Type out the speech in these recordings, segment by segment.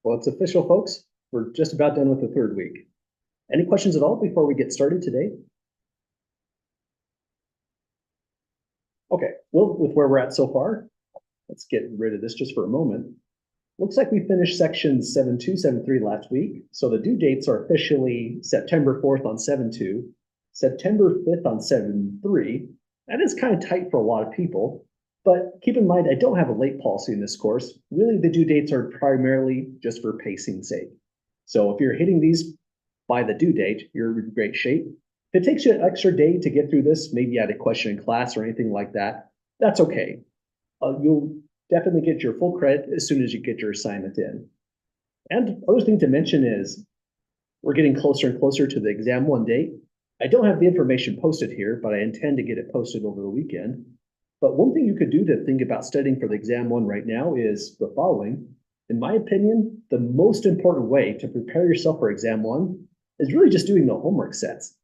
Well, it's official, folks. We're just about done with the third week. Any questions at all before we get started today? Okay, well, with where we're at so far, let's get rid of this just for a moment. Looks like we finished section 7.2, 7.3 last week. So the due dates are officially September 4th on 7.2, September 5th on 7.3. That is kind of tight for a lot of people. But keep in mind, I don't have a late policy in this course. Really, the due dates are primarily just for pacing's sake. So if you're hitting these by the due date, you're in great shape. If it takes you an extra day to get through this, maybe you had a question in class or anything like that, that's okay. You'll definitely get your full credit as soon as you get your assignment in. And other thing to mention is we're getting closer and closer to the exam one date. I don't have the information posted here, but I intend to get it posted over the weekend. But one thing you could do to think about studying for the exam one right now is the following. In my opinion, the most important way to prepare yourself for exam one is really just doing the homework sets.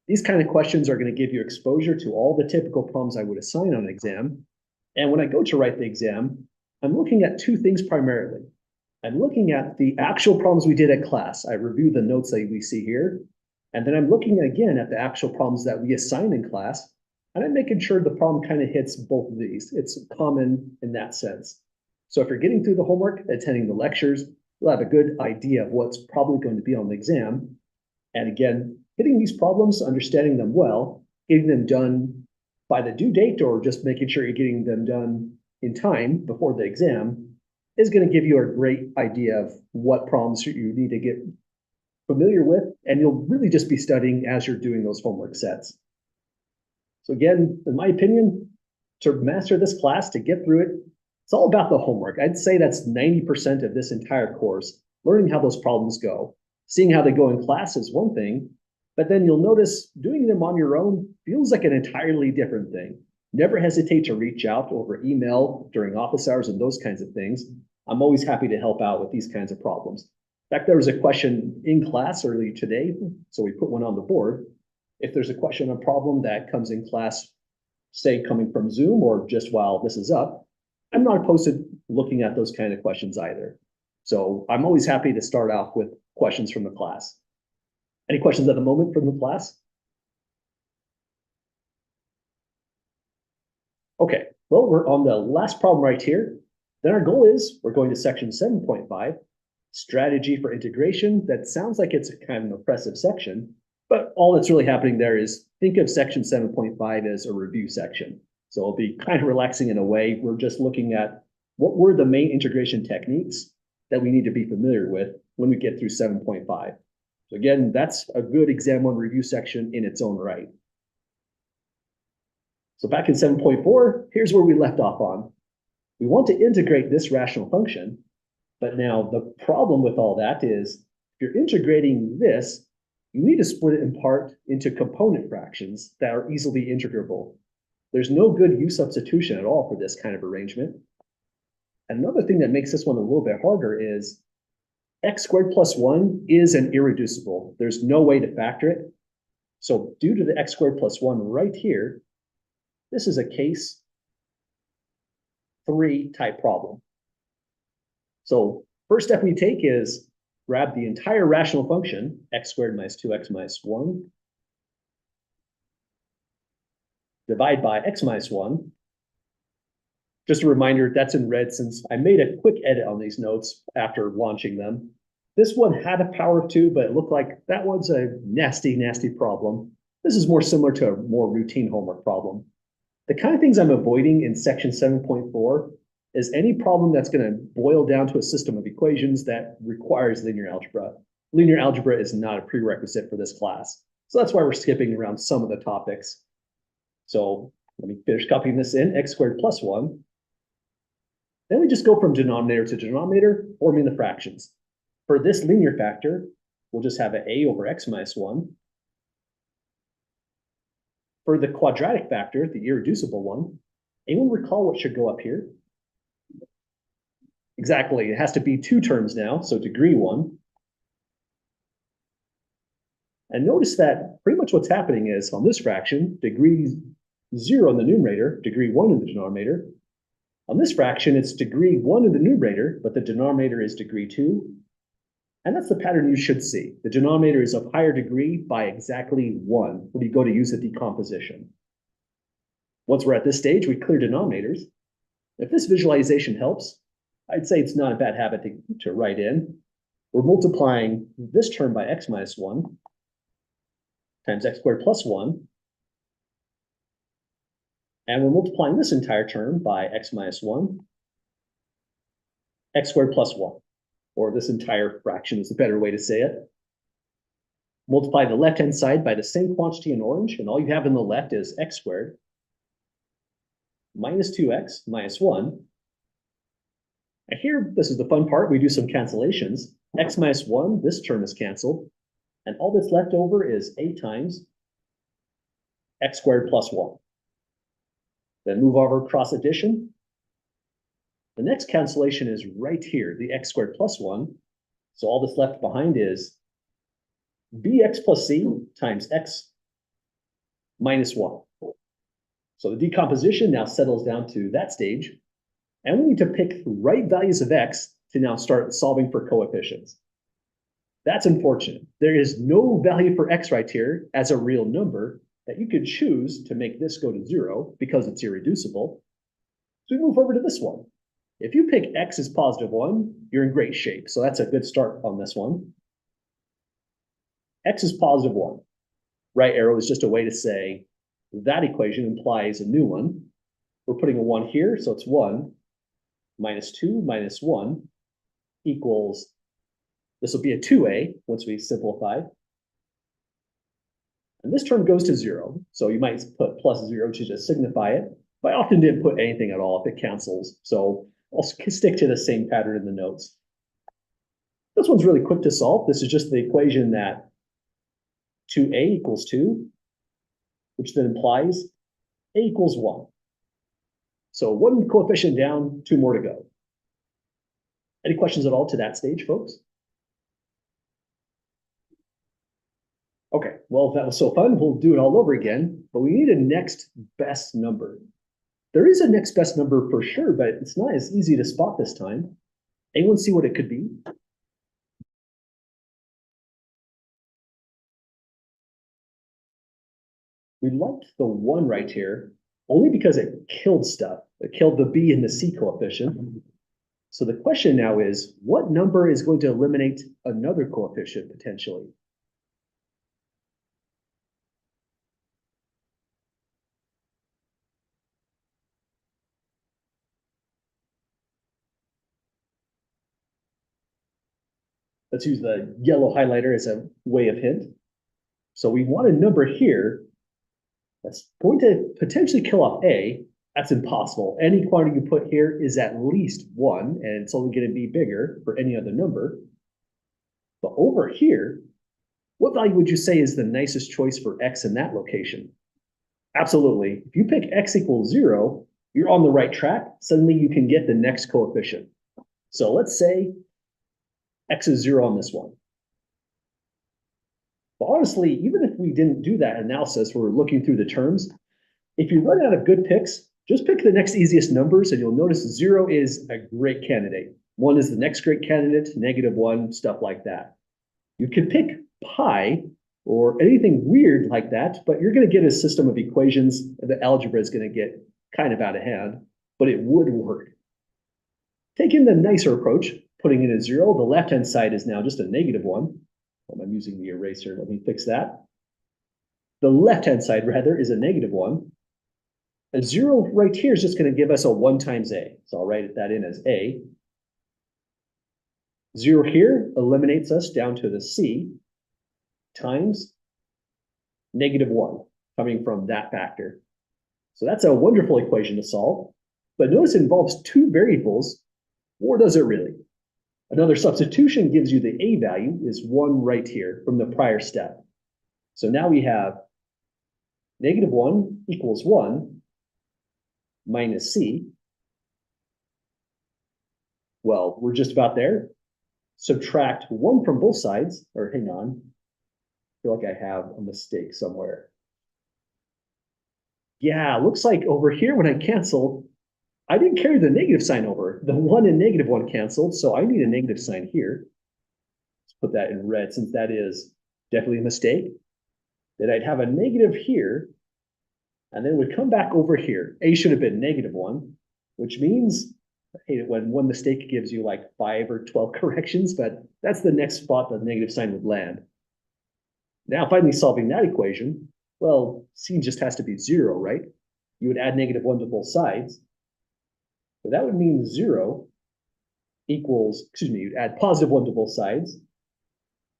These kind of questions are going to give you exposure to all the typical problems I would assign on an exam. And when I go to write the exam, I'm looking at two things primarily. I'm looking at the actual problems we did at class. I review the notes that we see here. And then I'm looking again at the actual problems that we assign in class. And I'm making sure the problem kind of hits both of these. It's common in that sense. So if you're getting through the homework, attending the lectures, you'll have a good idea of what's probably going to be on the exam. And again, hitting these problems, understanding them well, getting them done by the due date, or just making sure you're getting them done in time before the exam is going to give you a great idea of what problems you need to get familiar with, and you'll really just be studying as you're doing those homework sets. So again, in my opinion, to master this class, to get through it, it's all about the homework. I'd say that's 90% of this entire course, learning how those problems go. Seeing how they go in class is one thing, but then you'll notice doing them on your own feels like an entirely different thing. Never hesitate to reach out over email during office hours and those kinds of things. I'm always happy to help out with these kinds of problems. In fact, there was a question in class earlier today, so we put one on the board. If there's a question or problem that comes in class, say coming from Zoom or just while this is up, I'm not opposed to looking at those kind of questions either. So I'm always happy to start off with questions from the class. Any questions at the moment from the class? Okay, well, we're on the last problem right here. Then our goal is we're going to section 7.5, strategy for integration. That sounds like it's kind of an oppressive section, but all that's really happening there is think of section 7.5 as a review section. So it'll be kind of relaxing in a way. We're just looking at what were the main integration techniques that we need to be familiar with when we get through 7.5. So again, that's a good exam one review section in its own right. So back in 7.4, here's where we left off on. We want to integrate this rational function, but now the problem with all that is if you're integrating this, you need to split it in part into component fractions that are easily integrable. There's no good u substitution at all for this kind of arrangement. And another thing that makes this one a little bit harder is x squared plus 1 is an irreducible. There's no way to factor it. So due to the x squared plus 1 right here, this is a case 3 type problem. So first step we take is grab the entire rational function, x squared minus 2x minus 1, divide by x minus 1. Just a reminder, that's in red since I made a quick edit on these notes after launching them. This one had a power of 2, but it looked like that one's a nasty, nasty problem. This is more similar to a more routine homework problem. The kind of things I'm avoiding in section 7.4 is any problem that's going to boil down to a system of equations that requires linear algebra. Linear algebra is not a prerequisite for this class. So that's why we're skipping around some of the topics. So let me finish copying this in, x squared plus 1. Then we just go from denominator to denominator, forming the fractions. For this linear factor, we'll just have an a over x minus 1. For the quadratic factor, the irreducible one, anyone recall what should go up here? Exactly, it has to be 2 terms now, so degree 1. And notice that pretty much what's happening is on this fraction, degree 0 in the numerator, degree 1 in the denominator. On this fraction, it's degree 1 in the numerator, but the denominator is degree 2. And that's the pattern you should see. The denominator is of higher degree by exactly 1 when you go to use the decomposition. Once we're at this stage, we clear denominators. If this visualization helps, I'd say it's not a bad habit to write in. We're multiplying this term by x minus 1 times x squared plus 1. And we're multiplying this entire term by x minus 1, x squared plus 1. Or this entire fraction is a better way to say it. Multiply the left-hand side by the same quantity in orange, and all you have in the left is x squared minus 2x minus 1. And here, this is the fun part, we do some cancellations. X minus 1, this term is canceled, and all that's left over is a times x squared plus 1. Then move over cross addition. The next cancellation is right here, the x squared plus 1. So all that's left behind is bx plus c times x minus 1. So the decomposition now settles down to that stage. And we need to pick the right values of x to now start solving for coefficients. That's unfortunate. There is no value for x right here as a real number that you could choose to make this go to 0 because it's irreducible. So we move over to this one. If you pick x as positive 1, you're in great shape. So that's a good start on this one. X is positive 1. Right arrow is just a way to say that equation implies a new one. We're putting a 1 here, so it's 1 minus 2 minus 1 equals, this will be a 2a once we simplify. And this term goes to 0, so you might put plus 0 to just signify it. But I often didn't put anything at all if it cancels, so I'll stick to the same pattern in the notes. This one's really quick to solve. This is just the equation that 2a equals 2, which then implies a equals 1. So 1 coefficient down, 2 more to go. Any questions at all to that stage, folks? Okay, well, if that was so fun, we'll do it all over again, but we need a next best number. There is a next best number for sure, but it's not as easy to spot this time. Anyone see what it could be? We liked the 1 right here, only because it killed stuff. It killed the b and the c coefficient. So the question now is, what number is going to eliminate another coefficient potentially? Let's use the yellow highlighter as a way of hint. So we want a number here that's going to potentially kill off a. That's impossible. Any quantity you put here is at least 1, and it's only going to be bigger for any other number. But over here, what value would you say is the nicest choice for x in that location? Absolutely. If you pick x equals 0, you're on the right track. Suddenly you can get the next coefficient. So let's say x is 0 on this one. But honestly, even if we didn't do that analysis where we're looking through the terms, if you run out of good picks, just pick the next easiest numbers and you'll notice 0 is a great candidate. 1 is the next great candidate, -1, stuff like that. You could pick pi or anything weird like that, but you're going to get a system of equations and the algebra is going to get kind of out of hand, but it would work. Taking the nicer approach, putting in a 0, the left-hand side is now just a -1. I'm using the eraser, let me fix that. The left-hand side, rather, is a -1. A 0 right here is just going to give us a 1 times a. So I'll write that in as a. 0 here eliminates us down to the c times -1 coming from that factor. So that's a wonderful equation to solve. But notice it involves 2 variables, or does it really? Another substitution gives you the a value is 1 right here from the prior step. So now we have -1 equals 1 minus c. Well, we're just about there. Subtract 1 from both sides, or hang on. I feel like I have a mistake somewhere. Yeah, looks like over here when I canceled, I didn't carry the negative sign over. The 1 and -1 canceled, so I need a negative sign here. Let's put that in red since that is definitely a mistake. Then I'd have a negative here, and then we'd come back over here. A should have been -1, which means hey, when one mistake gives you like 5 or 12 corrections, but that's the next spot the negative sign would land. Now, finally solving that equation, well, C just has to be 0, right? You would add -1 to both sides. So that would mean 0 equals, excuse me, you'd add +1 to both sides.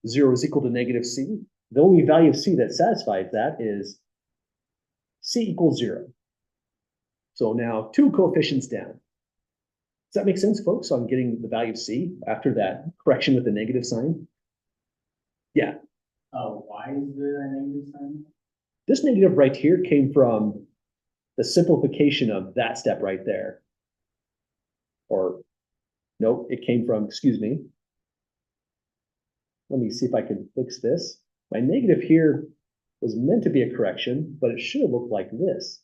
0 is equal to -C. The only value of C that satisfies that is C equals 0. So now 2 coefficients down. Does that make sense, folks, on getting the value of C after that correction with the negative sign? Yeah. Oh, why is there a negative sign? This negative right here came from the simplification of that step right there. Or, nope, it came from, excuse me. Let me see if I can fix this. My negative here was meant to be a correction, but it should have looked like this.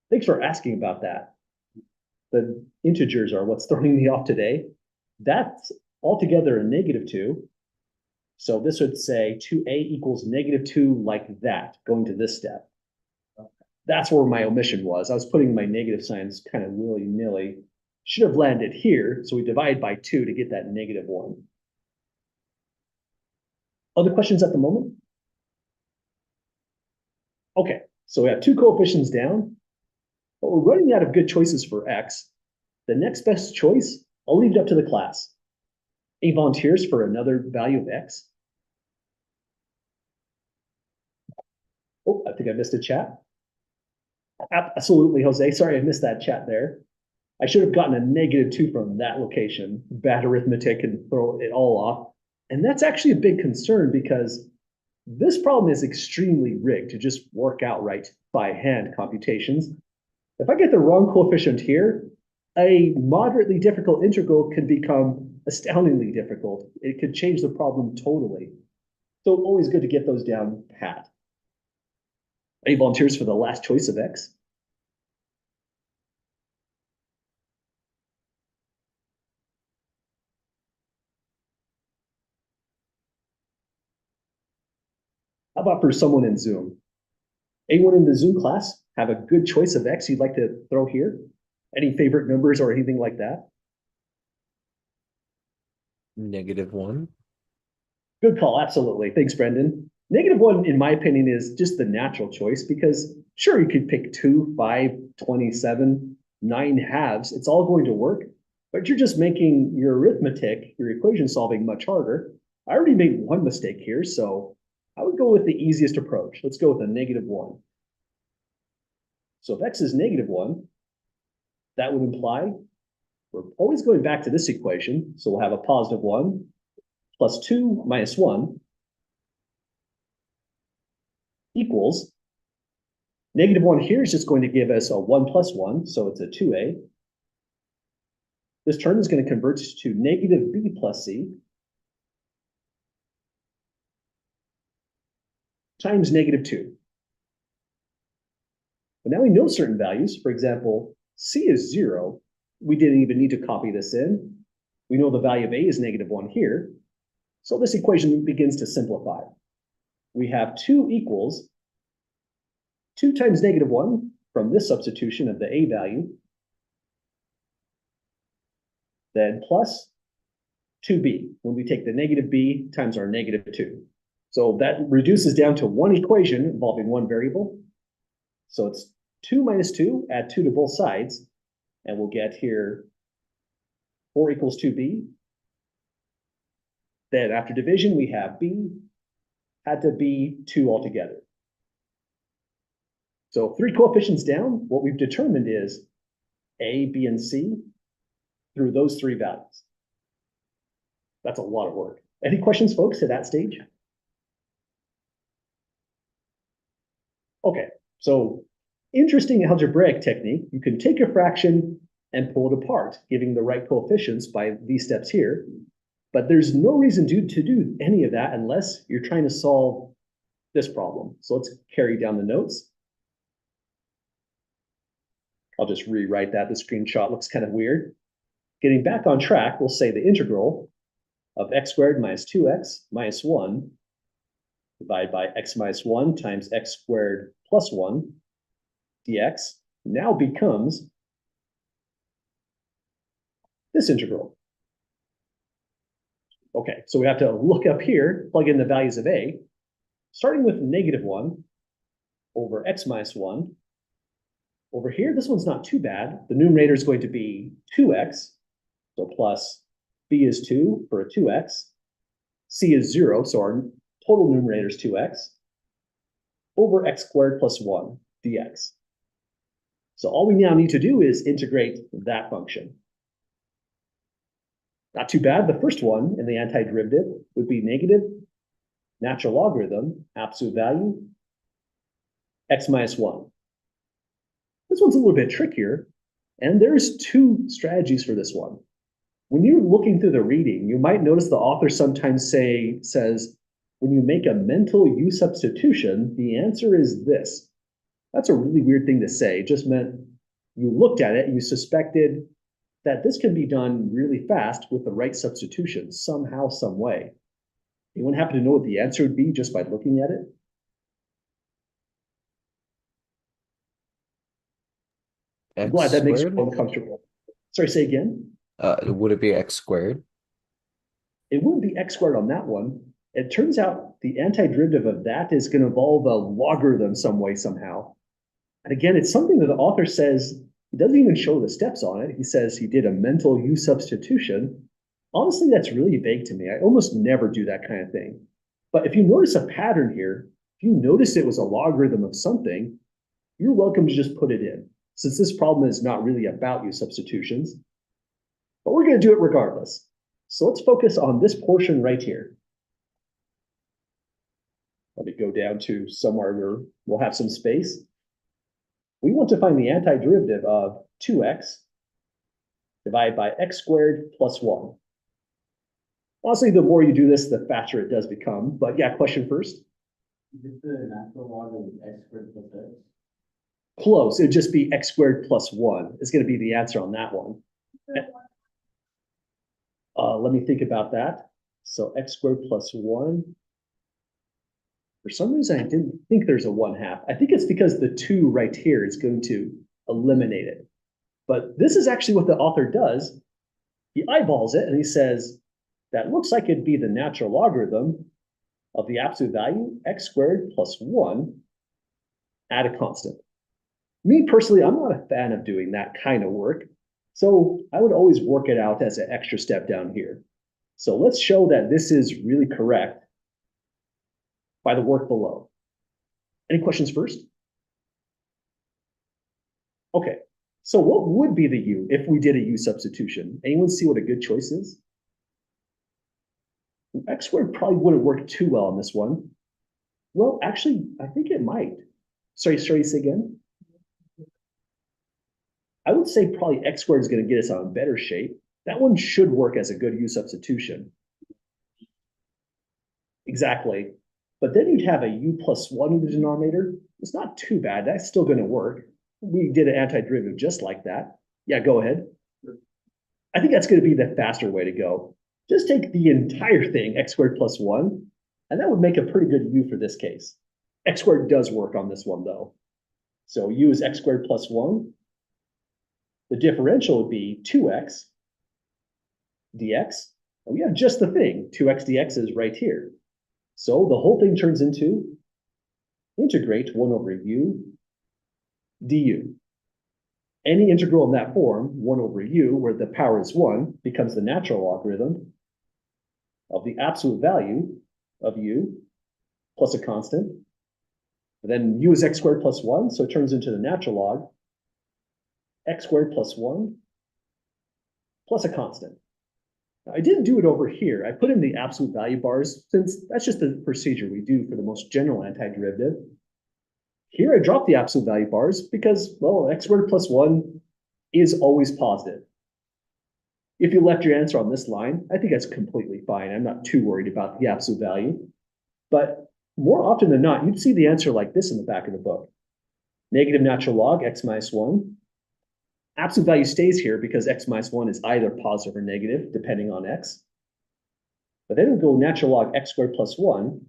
Thanks for asking about that. The integers are what's throwing me off today. That's altogether a -2. So this would say 2a equals -2 like that, going to this step. That's where my omission was. I was putting my negative signs kind of willy-nilly. Should have landed here, so we divide by 2 to get that -1. Other questions at the moment? Okay, so we have 2 coefficients down, but we're running out of good choices for x. The next best choice, I'll leave it up to the class. Any volunteers for another value of x? Oh, I think I missed a chat. Absolutely, Jose. Sorry, I missed that chat there. I should have gotten a -2 from that location. Bad arithmetic can throw it all off. And that's actually a big concern because this problem is extremely rigged to just work out right by hand computations. If I get the wrong coefficient here, a moderately difficult integral can become astoundingly difficult. It could change the problem totally. So always good to get those down pat. Any volunteers for the last choice of x? How about for someone in Zoom? Anyone in the Zoom class have a good choice of x you'd like to throw here? Any favorite numbers or anything like that? -1. Good call, absolutely. Thanks, Brendan. -1, in my opinion, is just the natural choice because sure, you could pick 2, 5, 27, 9 halves. It's all going to work, but you're just making your arithmetic, your equation solving much harder. I already made one mistake here, so I would go with the easiest approach. Let's go with a -1. So if x is -1, that would imply we're always going back to this equation. So we'll have a +1 plus 2 minus 1 equals -1 here is just going to give us a 1 plus 1, so it's a 2a. This term is going to convert to -b plus c times -2. But now we know certain values. For example, c is 0. We didn't even need to copy this in. We know the value of a is -1 here. So this equation begins to simplify. We have 2 equals 2 times -1 from this substitution of the a value, then plus 2b when we take the -b times our -2. So that reduces down to one equation involving one variable. So it's 2 minus 2, add 2 to both sides, and we'll get here 4 equals 2b. Then after division, we have b had to be 2 altogether. So 3 coefficients down, what we've determined is a, b, and c through those 3 values. That's a lot of work. Any questions, folks, at that stage? Okay, so interesting algebraic technique. You can take a fraction and pull it apart, giving the right coefficients by these steps here. But there's no reason to do any of that unless you're trying to solve this problem. So let's carry down the notes. I'll just rewrite that. The screenshot looks kind of weird. Getting back on track, we'll say the integral of x squared minus 2x minus 1 divided by x minus 1 times x squared plus 1 dx now becomes this integral. Okay, so we have to look up here, plug in the values of a, starting with -1 over x minus 1. Over here, this one's not too bad. The numerator is going to be 2x, so plus b is 2 for a 2x. C is 0, so our total numerator is 2x, over x squared plus 1 dx. So all we now need to do is integrate that function. Not too bad. The first one in the antiderivative would be negative natural logarithm, absolute value, x minus 1. This one's a little bit trickier, and there's two strategies for this one. When you're looking through the reading, you might notice the author sometimes says, when you make a mental u substitution, the answer is this. That's a really weird thing to say. It just meant you looked at it and you suspected that this can be done really fast with the right substitution, somehow, some way. Anyone happen to know what the answer would be just by looking at it? I'm glad that makes you squared? uncomfortable. Sorry, say again? Would it be x squared? It wouldn't be x squared on that one. It turns out the antiderivative of that is going to involve a logarithm some way, somehow. And again, it's something that the author says, he doesn't even show the steps on it. He says he did a mental u substitution. Honestly, that's really vague to me. I almost never do that kind of thing. But if you notice a pattern here, if you notice it was a logarithm of something, you're welcome to just put it in, since this problem is not really about u substitutions. But we're going to do it regardless. So let's focus on this portion right here. Let me go down to somewhere where we'll have some space. We want to find the antiderivative of 2x divided by x squared plus 1. Honestly, the more you do this, the faster it does become. But yeah, question first. Is it the natural log of x squared plus x? Close. It would just be x squared plus 1 is going to be the answer on that one. Let me think about that. So x squared plus 1. For some reason, I didn't think there's a 1/2. I think it's because the 2 right here is going to eliminate it. But this is actually what the author does. He eyeballs it and he says, that looks like it'd be the natural logarithm of the absolute value, x squared plus 1, add a constant. Me personally, I'm not a fan of doing that kind of work. So I would always work it out as an extra step down here. So let's show that this is really correct by the work below. Any questions first? Okay, so what would be the u if we did a u substitution? Anyone see what a good choice is? X squared probably wouldn't work too well on this one. Well, actually, I think it might. Sorry, say again? I would say probably x squared is going to get us on better shape. That one should work as a good u substitution. Exactly. But then you'd have a u plus 1 in the denominator. It's not too bad. That's still going to work. We did an antiderivative just like that. Yeah, go ahead. I think that's going to be the faster way to go. Just take the entire thing, x squared plus 1, and that would make a pretty good u for this case. X squared does work on this one, though. So u is x squared plus 1. The differential would be 2x dx. And we have just the thing, 2x dx is right here. So the whole thing turns into integrate 1 over u du. Any integral in that form, 1 over u, where the power is 1, becomes the natural logarithm of the absolute value of u plus a constant. And then u is x squared plus 1, so it turns into the natural log x squared plus 1 plus a constant. Now, I didn't do it over here. I put in the absolute value bars since that's just the procedure we do for the most general antiderivative. Here I dropped the absolute value bars because, well, x squared plus 1 is always positive. If you left your answer on this line, I think that's completely fine. I'm not too worried about the absolute value. But more often than not, you'd see the answer like this in the back of the book. Negative natural log x minus 1. Absolute value stays here because x minus 1 is either positive or negative, depending on x. But then we go natural log x squared plus 1.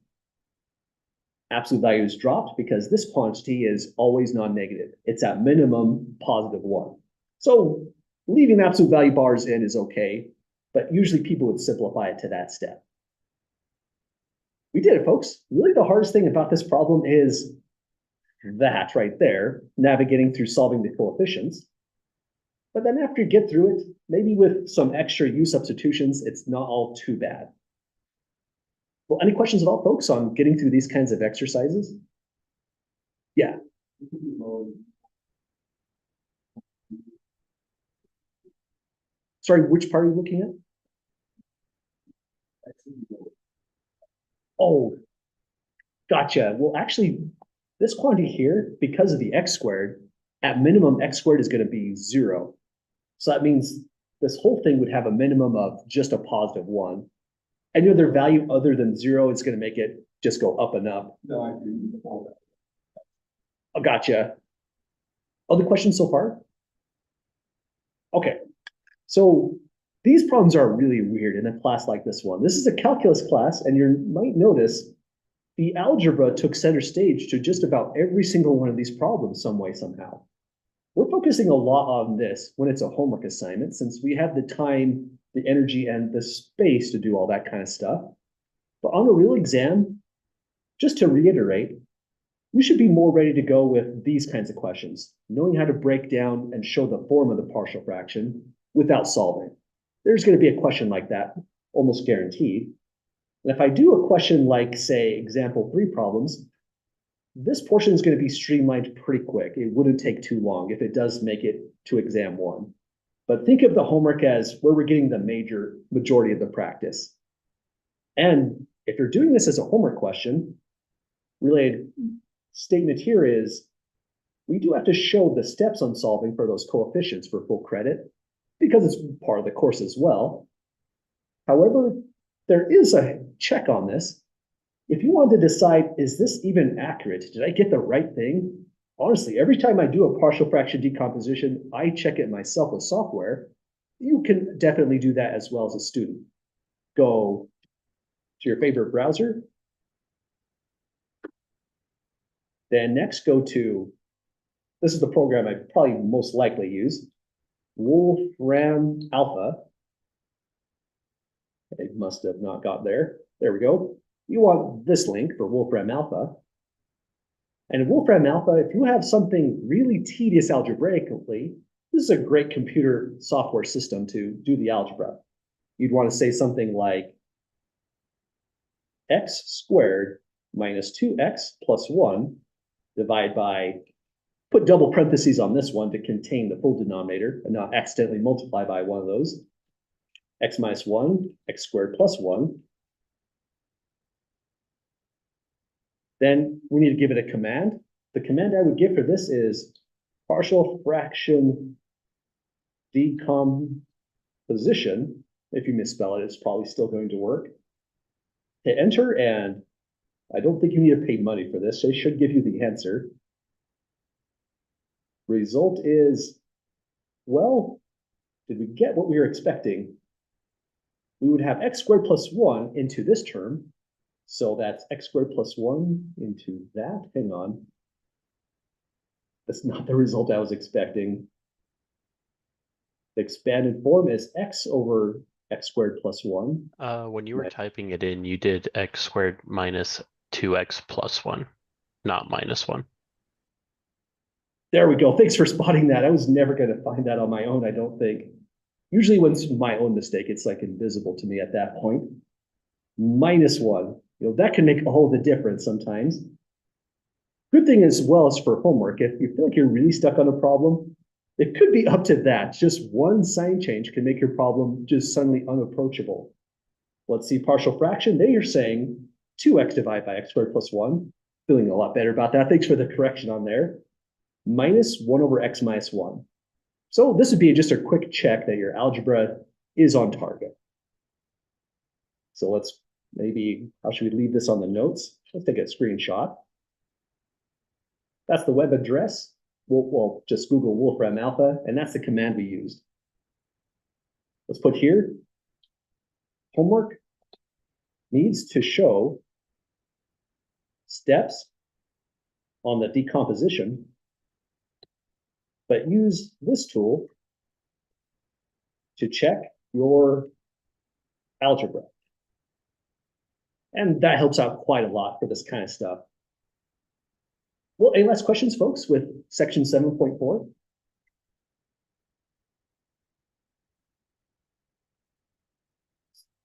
Absolute value is dropped because this quantity is always non-negative. It's at minimum positive 1. So leaving absolute value bars in is okay, but usually people would simplify it to that step. We did it, folks. Really the hardest thing about this problem is that right there, navigating through solving the coefficients. But then after you get through it, maybe with some extra u substitutions, it's not all too bad. Well, any questions at all, folks, on getting through these kinds of exercises? Yeah. Sorry, which part are you looking at? Oh, gotcha. Well, actually, this quantity here, because of the x squared, at minimum, x squared is going to be 0. So that means this whole thing would have a minimum of just a positive 1. Any other value other than 0 is going to make it just go up and up. No, I agree. Oh, gotcha. Other questions so far? Okay, so these problems are really weird in a class like this one. This is a calculus class, and you might notice the algebra took center stage to just about every single one of these problems some way, somehow. We're focusing a lot on this when it's a homework assignment, since we have the time, the energy, and the space to do all that kind of stuff. But on a real exam, just to reiterate, you should be more ready to go with these kinds of questions, knowing how to break down and show the form of the partial fraction without solving. There's going to be a question like that, almost guaranteed. And if I do a question like, say, example 3 problems, this portion is going to be streamlined pretty quick. It wouldn't take too long if it does make it to exam 1. But think of the homework as where we're getting the majority of the practice. And if you're doing this as a homework question, related statement here is, we do have to show the steps on solving for those coefficients for full credit, because it's part of the course as well. However, there is a check on this. If you want to decide, is this even accurate? Did I get the right thing? Honestly, every time I do a partial fraction decomposition, I check it myself with software. You can definitely do that as well as a student. Go to your favorite browser. Then next, go to, this is the program I probably most likely use, Wolfram Alpha. I must have not got there. There we go. You want this link for Wolfram Alpha. And in Wolfram Alpha, if you have something really tedious algebraically, this is a great computer software system to do the algebra. You'd want to say something like x squared minus 2x plus 1 divide by, put double parentheses on this one to contain the full denominator and not accidentally multiply by one of those. X minus 1, x squared plus 1. Then we need to give it a command. The command I would give for this is partial fraction decomposition. If you misspell it, it's probably still going to work. Hit enter, and I don't think you need to pay money for this. They should give you the answer. Result is, well, did we get what we were expecting? We would have x squared plus 1 into this term. So that's x squared plus 1 into that. Hang on. That's not the result I was expecting. The expanded form is x over x squared plus 1. When you were typing it in, you did x squared minus 2x plus 1, not minus 1. There we go. Thanks for spotting that. I was never going to find that on my own, I don't think. Usually when it's my own mistake, it's like invisible to me at that point. Minus 1. You know, that can make all the difference sometimes. Good thing as well as for homework, if you feel like you're really stuck on a problem, it could be up to that. Just one sign change can make your problem just suddenly unapproachable. Let's see partial fraction. There you're saying 2x divided by x squared plus 1. Feeling a lot better about that. Thanks for the correction on there. Minus 1 over x minus 1. So this would be just a quick check that your algebra is on target. So let's maybe, how should we leave this on the notes? Let's take a screenshot. That's the web address. We'll just Google Wolfram Alpha, and that's the command we used. Let's put here, homework, needs to show steps on the decomposition, but use this tool to check your algebra. And that helps out quite a lot for this kind of stuff. Well, any last questions, folks, with section 7.4?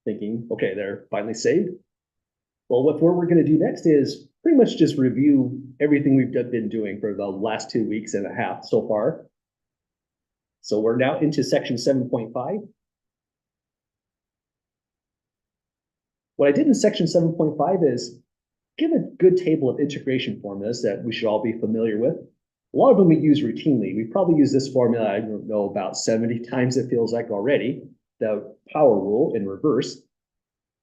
Thinking, okay, they're finally saved. Well, what we're going to do next is pretty much just review everything we've been doing for the last 2 weeks and a half so far. So we're now into section 7.5. What I did in section 7.5 is give a good table of integration formulas that we should all be familiar with. A lot of them we use routinely. We probably use this formula, I don't know, about 70 times it feels like already, the power rule in reverse.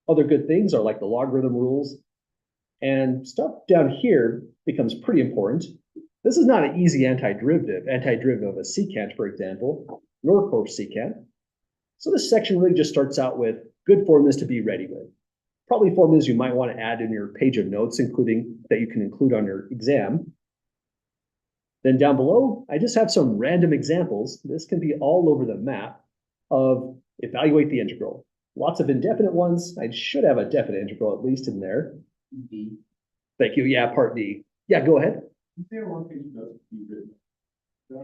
Other good things are like the logarithm rules, and stuff down here becomes pretty important. This is not an easy antiderivative of a secant, for example, nor cosecant. So this section really just starts out with good formulas to be ready with. Probably formulas you might want to add in your page of notes, including that you can include on your exam. Then down below, I just have some random examples. This can be all over the map of evaluate the integral. Lots of indefinite ones. I should have a definite integral at least in there. D. Thank you. Yeah, part D. Yeah, go ahead. Is there one page does be written?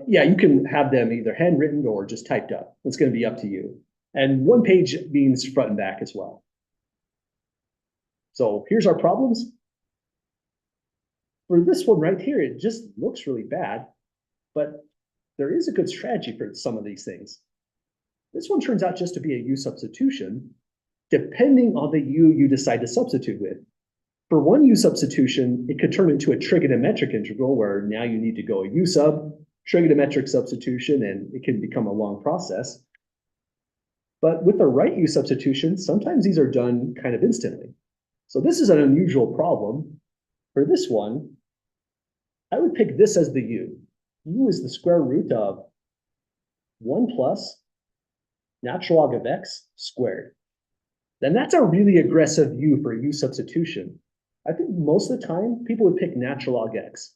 Yeah, you can have them either handwritten or just typed up. It's going to be up to you. And one page means front and back as well. So here's our problems. For this one right here, it just looks really bad, but there is a good strategy for some of these things. This one turns out just to be a U substitution, depending on the U you decide to substitute with. For one U substitution, it could turn into a trigonometric integral where now you need to go a U sub, trigonometric substitution, and it can become a long process. But with the right U substitution, sometimes these are done kind of instantly. So this is an unusual problem. For this one, I would pick this as the U. U is the square root of 1 plus natural log of x squared. Then that's a really aggressive U for U substitution. I think most of the time, people would pick natural log x.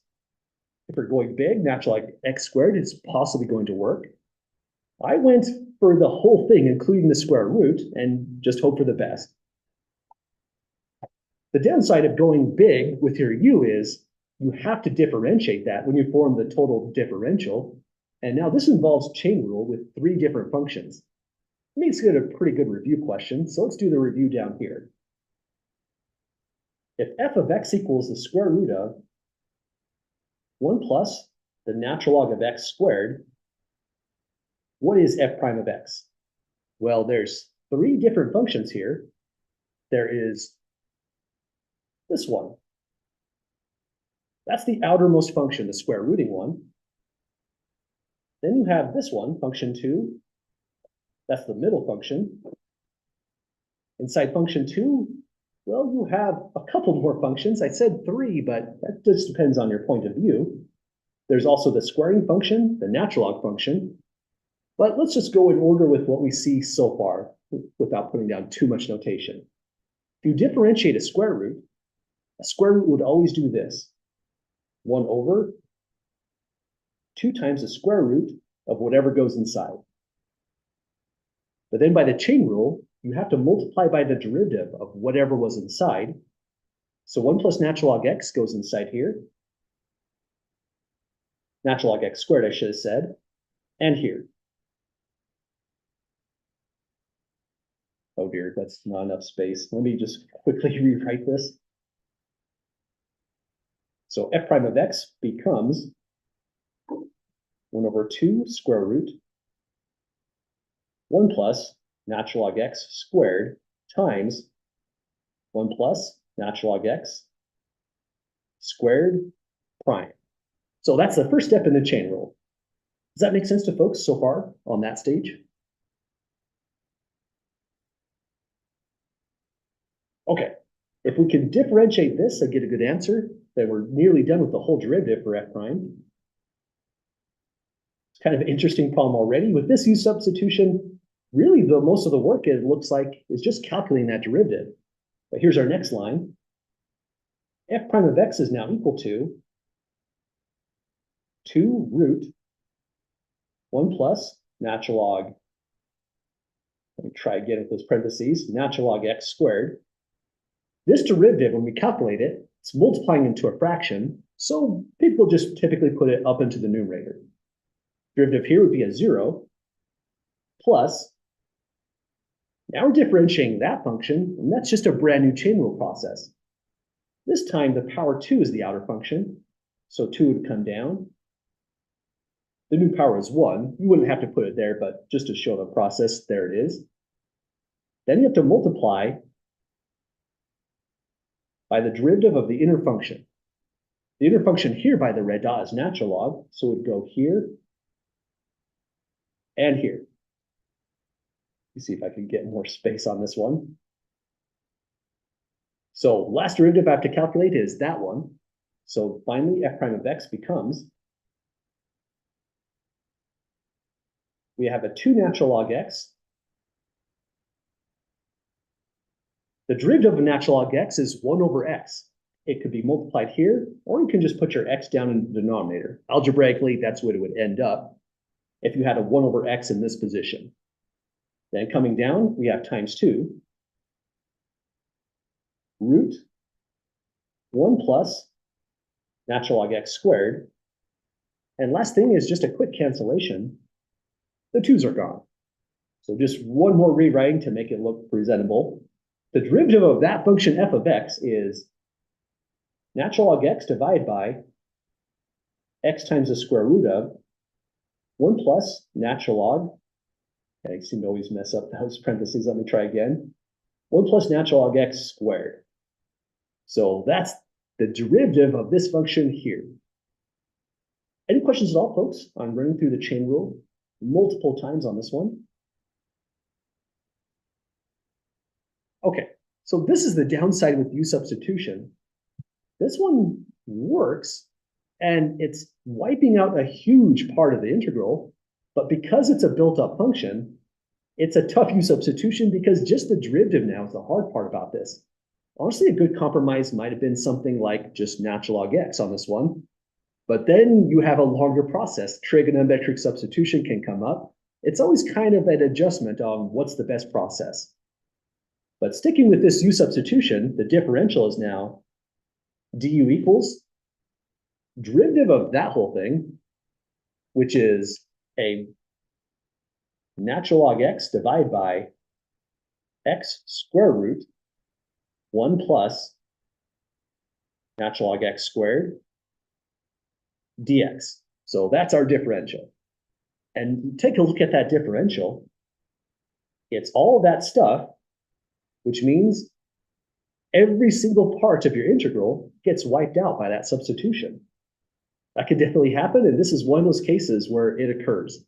If we're going big, natural log x squared is possibly going to work. I went for the whole thing, including the square root, and just hope for the best. The downside of going big with your U is you have to differentiate that when you form the total differential. And now this involves chain rule with 3 different functions. It makes it a pretty good review question. So let's do the review down here. If f of x equals the square root of 1 plus the natural log of x squared, what is f prime of x? Well, there's 3 different functions here. There is this one. That's the outermost function, the square rooting one. Then you have this one, function 2. That's the middle function. Inside function 2, well, you have a couple more functions. I said 3, but that just depends on your point of view. There's also the squaring function, the natural log function. But let's just go in order with what we see so far without putting down too much notation. If you differentiate a square root would always do this. 1 over 2 times the square root of whatever goes inside. But then by the chain rule, you have to multiply by the derivative of whatever was inside. So 1 plus natural log x goes inside here. Natural log x squared, I should have said, and here. Oh dear, that's not enough space. Let me just quickly rewrite this. So f prime of x becomes 1 over 2 square root 1 plus natural log x squared times 1 plus natural log x squared prime. So that's the first step in the chain rule. Does that make sense to folks so far on that stage? Okay, if we can differentiate this and get a good answer, then we're nearly done with the whole derivative for f prime. It's kind of an interesting problem already. With this U substitution, really most of the work, it looks like, is just calculating that derivative. But here's our next line. F prime of x is now equal to 2 root 1 plus natural log. Let me try again with those parentheses, natural log x squared. This derivative, when we calculate it, it's multiplying into a fraction, so people just typically put it up into the numerator. Derivative here would be a 0 plus, now we're differentiating that function, and that's just a brand new chain rule process. This time the power 2 is the outer function, so 2 would come down. The new power is 1. You wouldn't have to put it there, but just to show the process, there it is. Then you have to multiply by the derivative of the inner function. The inner function here by the red dot is natural log, so it would go here and here. Let's see if I can get more space on this one. So last derivative I have to calculate is that one. So finally, f prime of x becomes, we have a 2 natural log x. The derivative of natural log x is 1 over x. It could be multiplied here, or you can just put your x down in the denominator. Algebraically, that's what it would end up if you had a 1 over x in this position. Then coming down, we have times 2. Root 1 plus natural log x squared. And last thing is just a quick cancellation. The 2's are gone. So just one more rewriting to make it look presentable. The derivative of that function f of x is natural log x divided by x times the square root of 1 plus natural log. I seem to always mess up those parentheses. Let me try again. 1 plus natural log x squared. So that's the derivative of this function here. Any questions at all, folks, on running through the chain rule multiple times on this one? Okay, so this is the downside with u substitution. This one works, and it's wiping out a huge part of the integral, but because it's a built-up function, it's a tough u substitution because just the derivative now is the hard part about this. Honestly, a good compromise might have been something like just natural log x on this one, but then you have a longer process. Trigonometric substitution can come up. It's always kind of an adjustment on what's the best process. But sticking with this u substitution, the differential is now du equals derivative of that whole thing, which is a natural log x divided by x square root 1 plus natural log x squared dx. So that's our differential. And take a look at that differential. It's all that stuff, which means every single part of your integral gets wiped out by that substitution. That could definitely happen, and this is one of those cases where it occurs.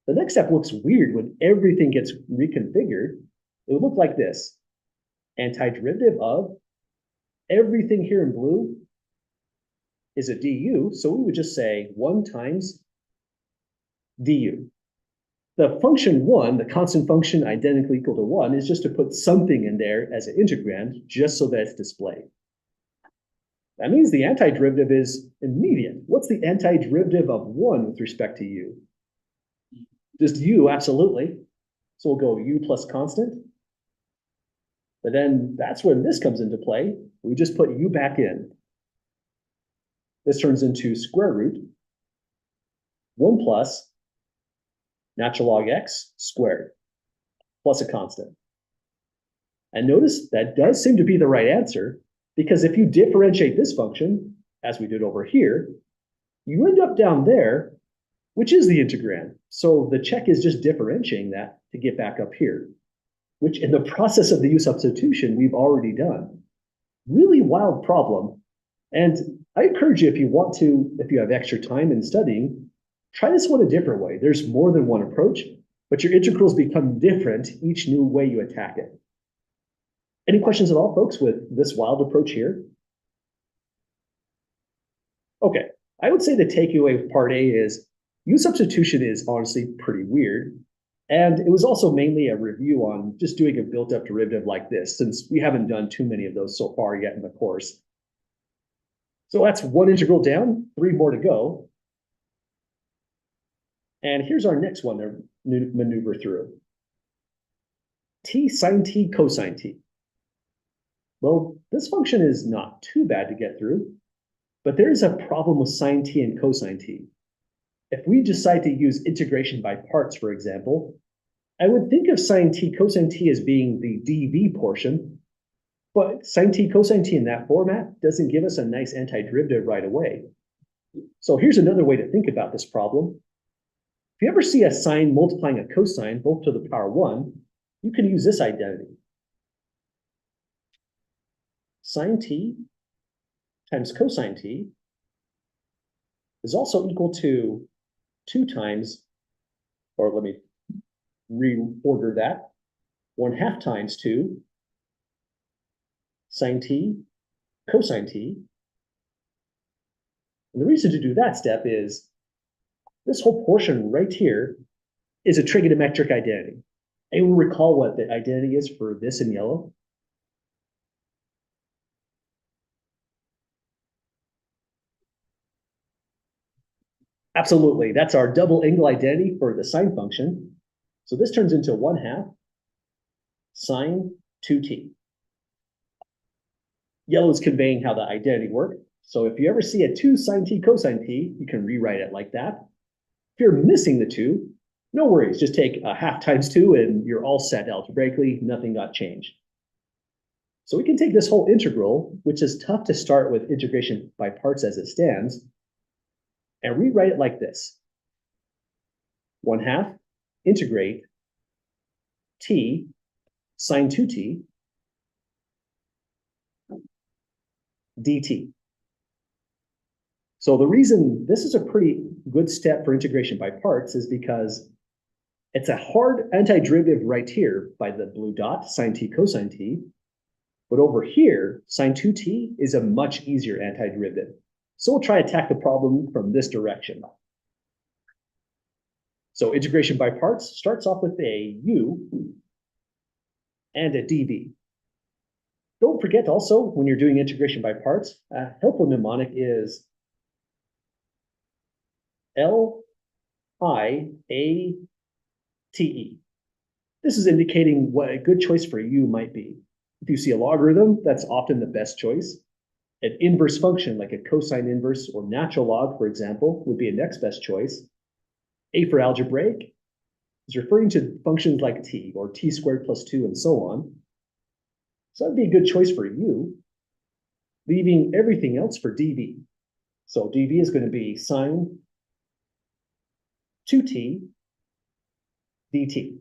The next step looks weird when everything gets reconfigured. It would look like this. Antiderivative of everything here in blue is a du, so we would just say 1 times du. The function 1, the constant function identically equal to 1, is just to put something in there as an integrand, just so that it's displayed. That means the antiderivative is immediate. What's the antiderivative of 1 with respect to u? Just u, absolutely. So we'll go u plus constant. But then that's when this comes into play. We just put u back in. This turns into square root 1 plus natural log x squared plus a constant. And notice that does seem to be the right answer, because if you differentiate this function, as we did over here, you end up down there, which is the integrand. So the check is just differentiating that to get back up here, which in the process of the u substitution, we've already done. Really wild problem. And I encourage you, if you want to, if you have extra time in studying, try this one a different way. There's more than one approach, but your integrals become different each new way you attack it. Any questions at all, folks, with this wild approach here? Okay, I would say the takeaway with part A is u substitution is honestly pretty weird. And it was also mainly a review on just doing a built-up derivative like this, since we haven't done too many of those so far yet in the course. So that's one integral down, 3 more to go. And here's our next one to maneuver through. T sine t cosine t. Well, this function is not too bad to get through, but there is a problem with sine t and cosine t. If we decide to use integration by parts, for example, I would think of sine t cosine t as being the dv portion, but sine t cosine t in that format doesn't give us a nice antiderivative right away. So here's another way to think about this problem. If you ever see a sine multiplying a cosine, both to the power 1, you can use this identity. Sine t times cosine t is also equal to 2 times, or let me reorder that, 1/2 times 2 sine t cosine t. And the reason to do that step is this whole portion right here is a trigonometric identity. Anyone recall what the identity is for this in yellow? Absolutely, that's our double angle identity for the sine function. So this turns into 1/2 sine 2t. Yellow is conveying how the identity works. So if you ever see a 2 sine t cosine t, you can rewrite it like that. If you're missing the 2, no worries, just take a 1/2 times 2 and you're all set algebraically, nothing got changed. So we can take this whole integral, which is tough to start with integration by parts as it stands, and rewrite it like this. 1/2 integrate t sine 2t dt. So the reason this is a pretty good step for integration by parts is because it's a hard antiderivative right here by the blue dot, sine t cosine t, but over here, sine 2t is a much easier antiderivative. So we'll try to attack the problem from this direction. So integration by parts starts off with a u and a dv. Don't forget also, when you're doing integration by parts, a helpful mnemonic is L-I-A-T-E. This is indicating what a good choice for u might be. If you see a logarithm, that's often the best choice. An inverse function, like a cosine inverse or natural log, for example, would be a next best choice. A for algebraic is referring to functions like t, or t squared plus 2, and so on. So that'd be a good choice for u, leaving everything else for dv. So dv is going to be sine 2t dt.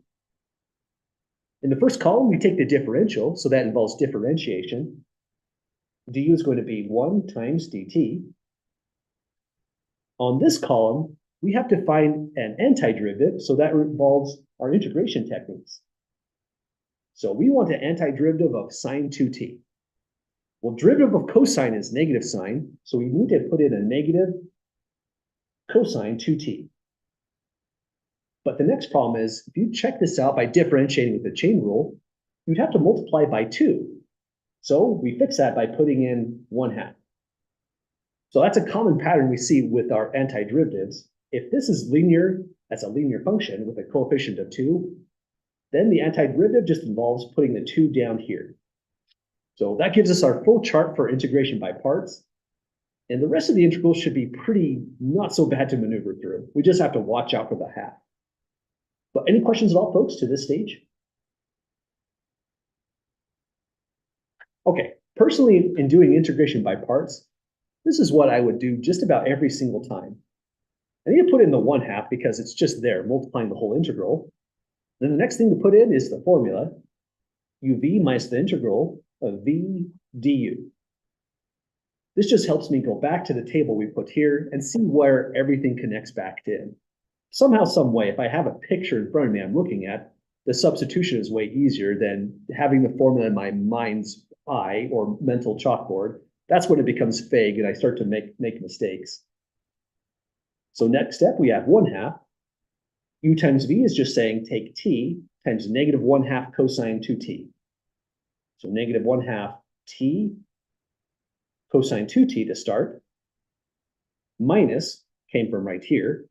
In the first column, we take the differential, so that involves differentiation. Du is going to be 1 times dt. On this column, we have to find an antiderivative, so that involves our integration techniques. So we want an antiderivative of sine 2t. Well, derivative of cosine is negative sine, so we need to put in a negative cosine 2t. But the next problem is, if you check this out by differentiating with the chain rule, you'd have to multiply by 2. So we fix that by putting in 1/2. So that's a common pattern we see with our antiderivatives. If this is linear as a linear function with a coefficient of 2, then the antiderivative just involves putting the 2 down here. So that gives us our full chart for integration by parts. And the rest of the integral should be pretty not so bad to maneuver through. We just have to watch out for the half. But any questions at all, folks, to this stage? Okay, personally, in doing integration by parts, this is what I would do just about every single time. I need to put in the 1/2 because it's just there, multiplying the whole integral. Then the next thing to put in is the formula, uv minus the integral of v du. This just helps me go back to the table we put here and see where everything connects back in. Somehow, some way, if I have a picture in front of me I'm looking at, the substitution is way easier than having the formula in my mind's eye or mental chalkboard. That's when it becomes vague and I start to make mistakes. So next step, we have 1/2 U times V is just saying take t times -1/2 cosine 2t. So -1/2 t cosine 2t to start, minus came from right here.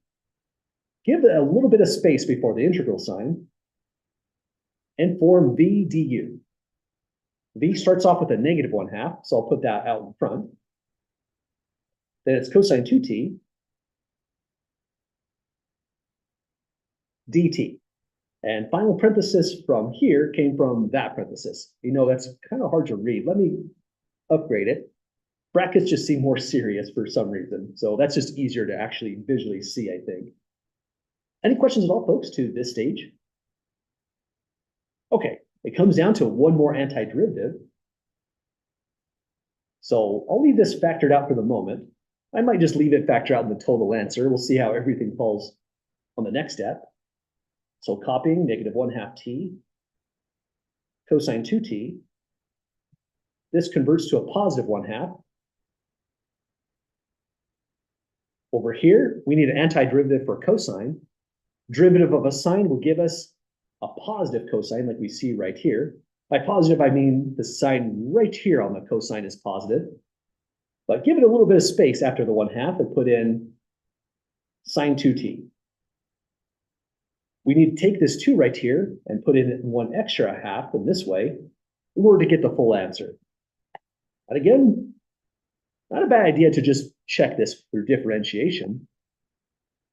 Give it a little bit of space before the integral sign, and form v du. V starts off with a -1/2, so I'll put that out in front. Then it's cosine 2t dt. And final parenthesis from here came from that parenthesis. You know, that's kind of hard to read. Let me upgrade it. Brackets just seem more serious for some reason. So that's just easier to actually visually see, I think. Any questions at all, folks, to this stage? Okay, it comes down to one more antiderivative. So I'll leave this factored out for the moment. I might just leave it factored out in the total answer. We'll see how everything falls on the next step. So copying -1/2 t cosine 2t. This converts to a +1/2. Over here, we need an antiderivative for cosine. Derivative of a sine will give us a positive cosine, like we see right here. By positive, I mean the sign right here on the cosine is positive. But give it a little bit of space after the 1/2 and put in sine 2t. We need to take this 2 right here and put in 1 extra half in this way in order to get the full answer. And again, not a bad idea to just check this through differentiation.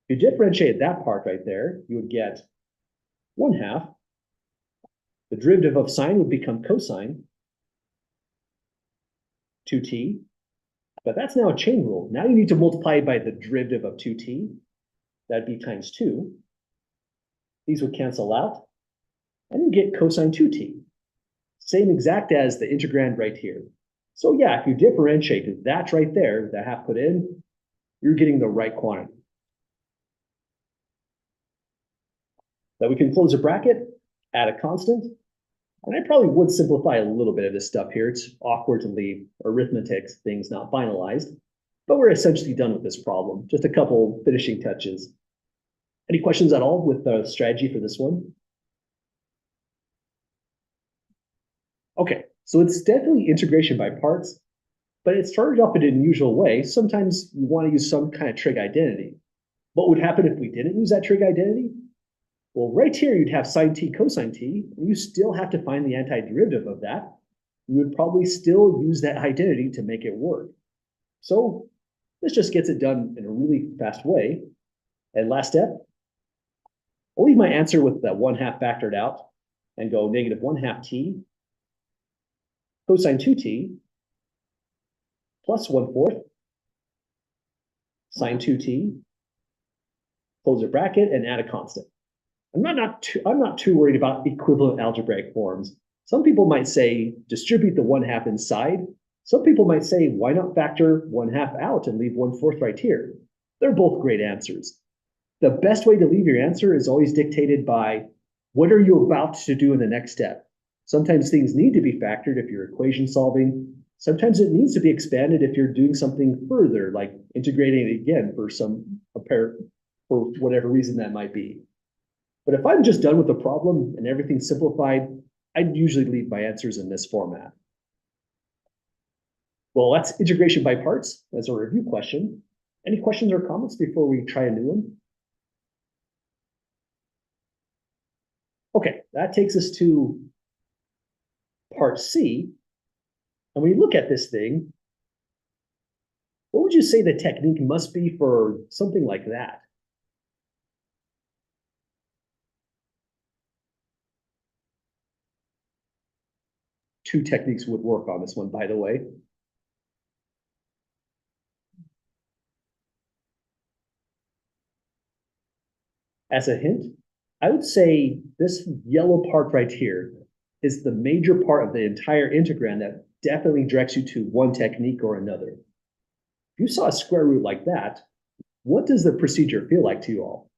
If you differentiate that part right there, you would get 1/2. The derivative of sine would become cosine 2t. But that's now a chain rule. Now you need to multiply by the derivative of 2t. That'd be times 2. These would cancel out. And you get cosine 2t. Same exact as the integrand right here. So yeah, if you differentiate that right there, the half put in, you're getting the right quantity. Now we can close a bracket, add a constant, and I probably would simplify a little bit of this stuff here. It's awkward to leave arithmetic things not finalized, but we're essentially done with this problem. Just a couple finishing touches. Any questions at all with the strategy for this one? Okay, so it's definitely integration by parts, but it started off in an unusual way. Sometimes you want to use some kind of trig identity. What would happen if we didn't use that trig identity? Well, right here, you'd have sine t cosine t, and you still have to find the antiderivative of that. You would probably still use that identity to make it work. So this just gets it done in a really fast way. And last step, I'll leave my answer with that 1/2 factored out and go -1/2 t cosine 2t plus 1/4 sine 2t, close a bracket and add a constant. I'm not too worried about equivalent algebraic forms. Some people might say distribute the 1/2 inside. Some people might say, why not factor 1/2 out and leave 1/4 right here? They're both great answers. The best way to leave your answer is always dictated by what are you about to do in the next step. Sometimes things need to be factored if you're equation solving. Sometimes it needs to be expanded if you're doing something further, like integrating it again for for whatever reason that might be. But if I'm just done with the problem and everything's simplified, I'd usually leave my answers in this format. Well, that's integration by parts as a review question. Any questions or comments before we try a new one? Okay, that takes us to part C. And when you look at this thing, what would you say the technique must be for something like that? Two techniques would work on this one, by the way. As a hint, I would say this yellow part right here is the major part of the entire integrand that definitely directs you to one technique or another. If you saw a square root like that, what does the procedure feel like to you all?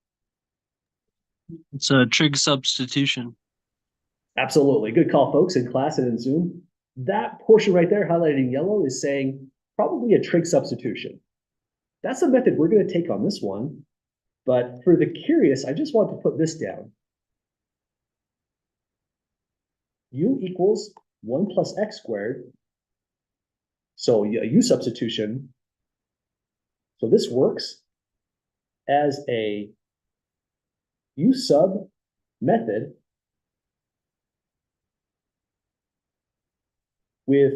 It's a trig substitution. Absolutely. Good call, folks, in class and in Zoom. That portion right there highlighted in yellow is saying probably a trig substitution. That's the method we're going to take on this one. But for the curious, I just want to put this down. U equals 1 plus x squared. So a U substitution. So this works as a U sub method with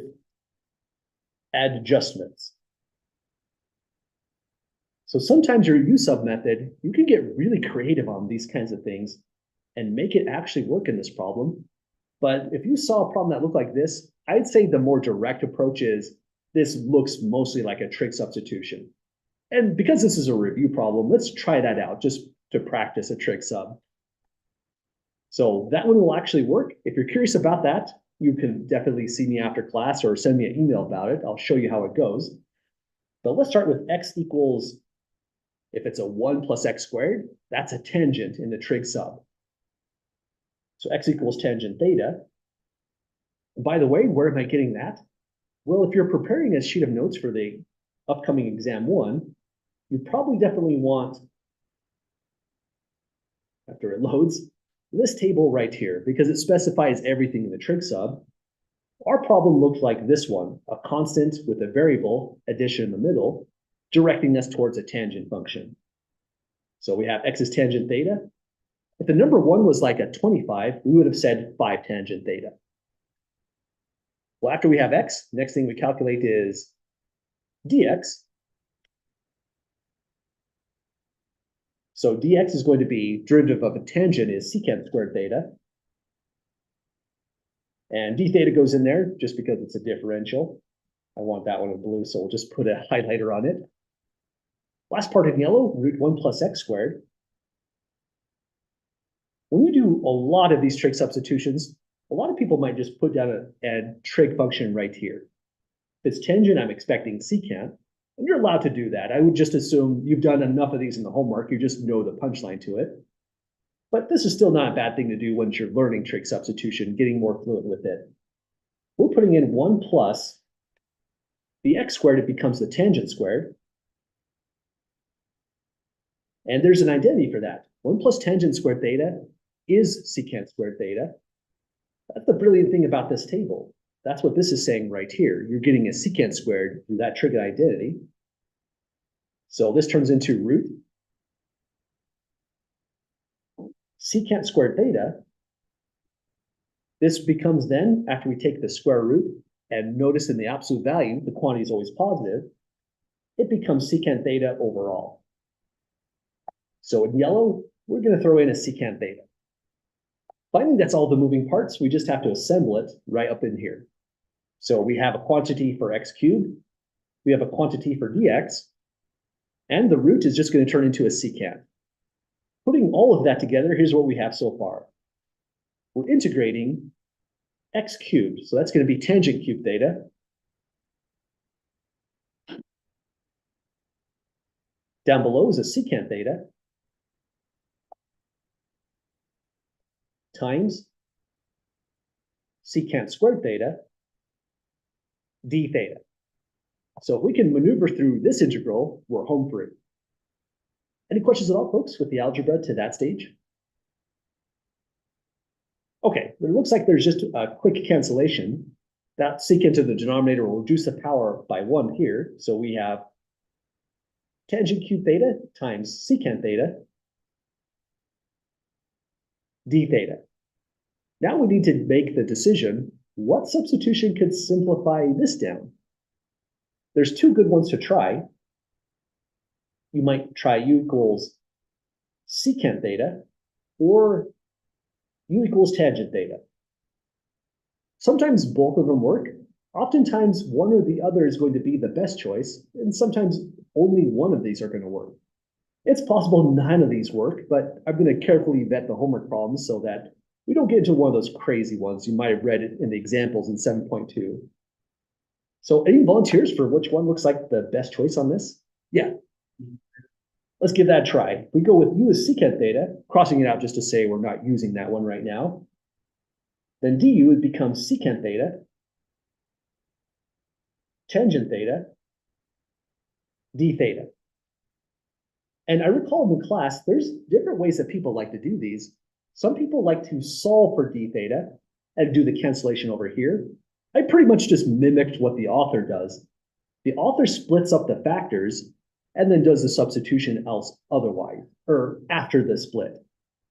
adjustments. So sometimes your U sub method, you can get really creative on these kinds of things and make it actually work in this problem. But if you saw a problem that looked like this, I'd say the more direct approach is this looks mostly like a trig substitution. And because this is a review problem, let's try that out just to practice a trig sub. So that one will actually work. If you're curious about that, you can definitely see me after class or send me an email about it. I'll show you how it goes. But let's start with x equals, if it's a 1 plus x squared, that's a tangent in the trig sub. So x equals tangent theta. And by the way, where am I getting that? Well, if you're preparing a sheet of notes for the upcoming exam 1, you probably definitely want, after it loads, this table right here, because it specifies everything in the trig sub. Our problem looked like this one, a constant with a variable addition in the middle, directing us towards a tangent function. So we have x is tangent theta. If the number 1 was like a 25, we would have said 5 tangent theta. Well, after we have x, next thing we calculate is dx. So dx is going to be derivative of a tangent is secant squared theta. And d theta goes in there just because it's a differential. I want that one in blue, so we'll just put a highlighter on it. Last part in yellow, root 1 plus x squared. When you do a lot of these trig substitutions, a lot of people might just put down a trig function right here. If it's tangent, I'm expecting secant, and you're allowed to do that. I would just assume you've done enough of these in the homework, you just know the punchline to it. But this is still not a bad thing to do once you're learning trig substitution, getting more fluent with it. We're putting in 1 plus the x squared, it becomes the tangent squared. And there's an identity for that. 1 plus tangent squared theta is secant squared theta. That's the brilliant thing about this table. That's what this is saying right here. You're getting a secant squared through that trig identity. So this turns into root secant squared theta. This becomes then, after we take the square root, and notice in the absolute value, the quantity is always positive, it becomes secant theta overall. So in yellow, we're going to throw in a secant theta. Finally, that's all the moving parts. We just have to assemble it right up in here. So we have a quantity for x cubed. We have a quantity for dx. And the root is just going to turn into a secant. Putting all of that together, here's what we have so far. We're integrating x cubed. So that's going to be tangent cubed theta. Down below is a secant theta. Times secant squared theta d theta. So if we can maneuver through this integral, we're home free. Any questions at all, folks, with the algebra to that stage? Okay, it looks like there's just a quick cancellation. That secant to the denominator will reduce the power by 1 here. So we have tangent cubed theta times secant theta d theta. Now we need to make the decision, what substitution could simplify this down? There's 2 good ones to try. You might try u equals secant theta or u equals tangent theta. Sometimes both of them work. Oftentimes one or the other is going to be the best choice, and sometimes only one of these are going to work. It's possible none of these work, but I'm going to carefully vet the homework problems so that we don't get into one of those crazy ones. You might have read it in the examples in 7.2. So any volunteers for which one looks like the best choice on this? Yeah. Let's give that a try. We go with u as secant theta, crossing it out just to say we're not using that one right now. Then du would become secant theta, tangent theta, d theta. And I recall in class, there's different ways that people like to do these. Some people like to solve for d theta and do the cancellation over here. I pretty much just mimicked what the author does. The author splits up the factors and then does the substitution else otherwise, or after the split.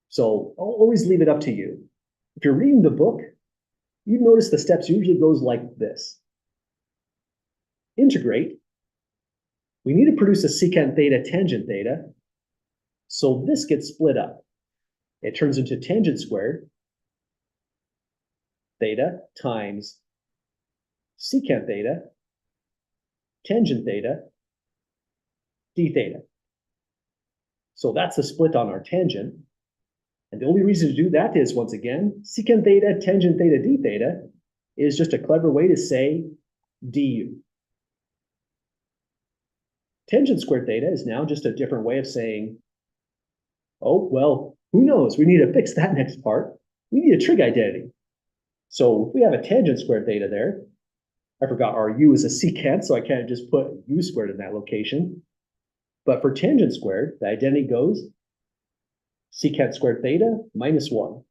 So I'll always leave it up to you. If you're reading the book, you notice the steps usually goes like this. Integrate. We need to produce a secant theta tangent theta. So this gets split up. It turns into tangent squared theta times secant theta, tangent theta, d theta. So that's the split on our tangent. And the only reason to do that is, once again, secant theta, tangent theta, d theta is just a clever way to say du. Tangent squared theta is now just a different way of saying, oh, well, who knows? We need to fix that next part. We need a trig identity. So if we have a tangent squared theta there, I forgot our u is a secant, so I can't just put u squared in that location. But for tangent squared, the identity goes secant squared theta minus 1.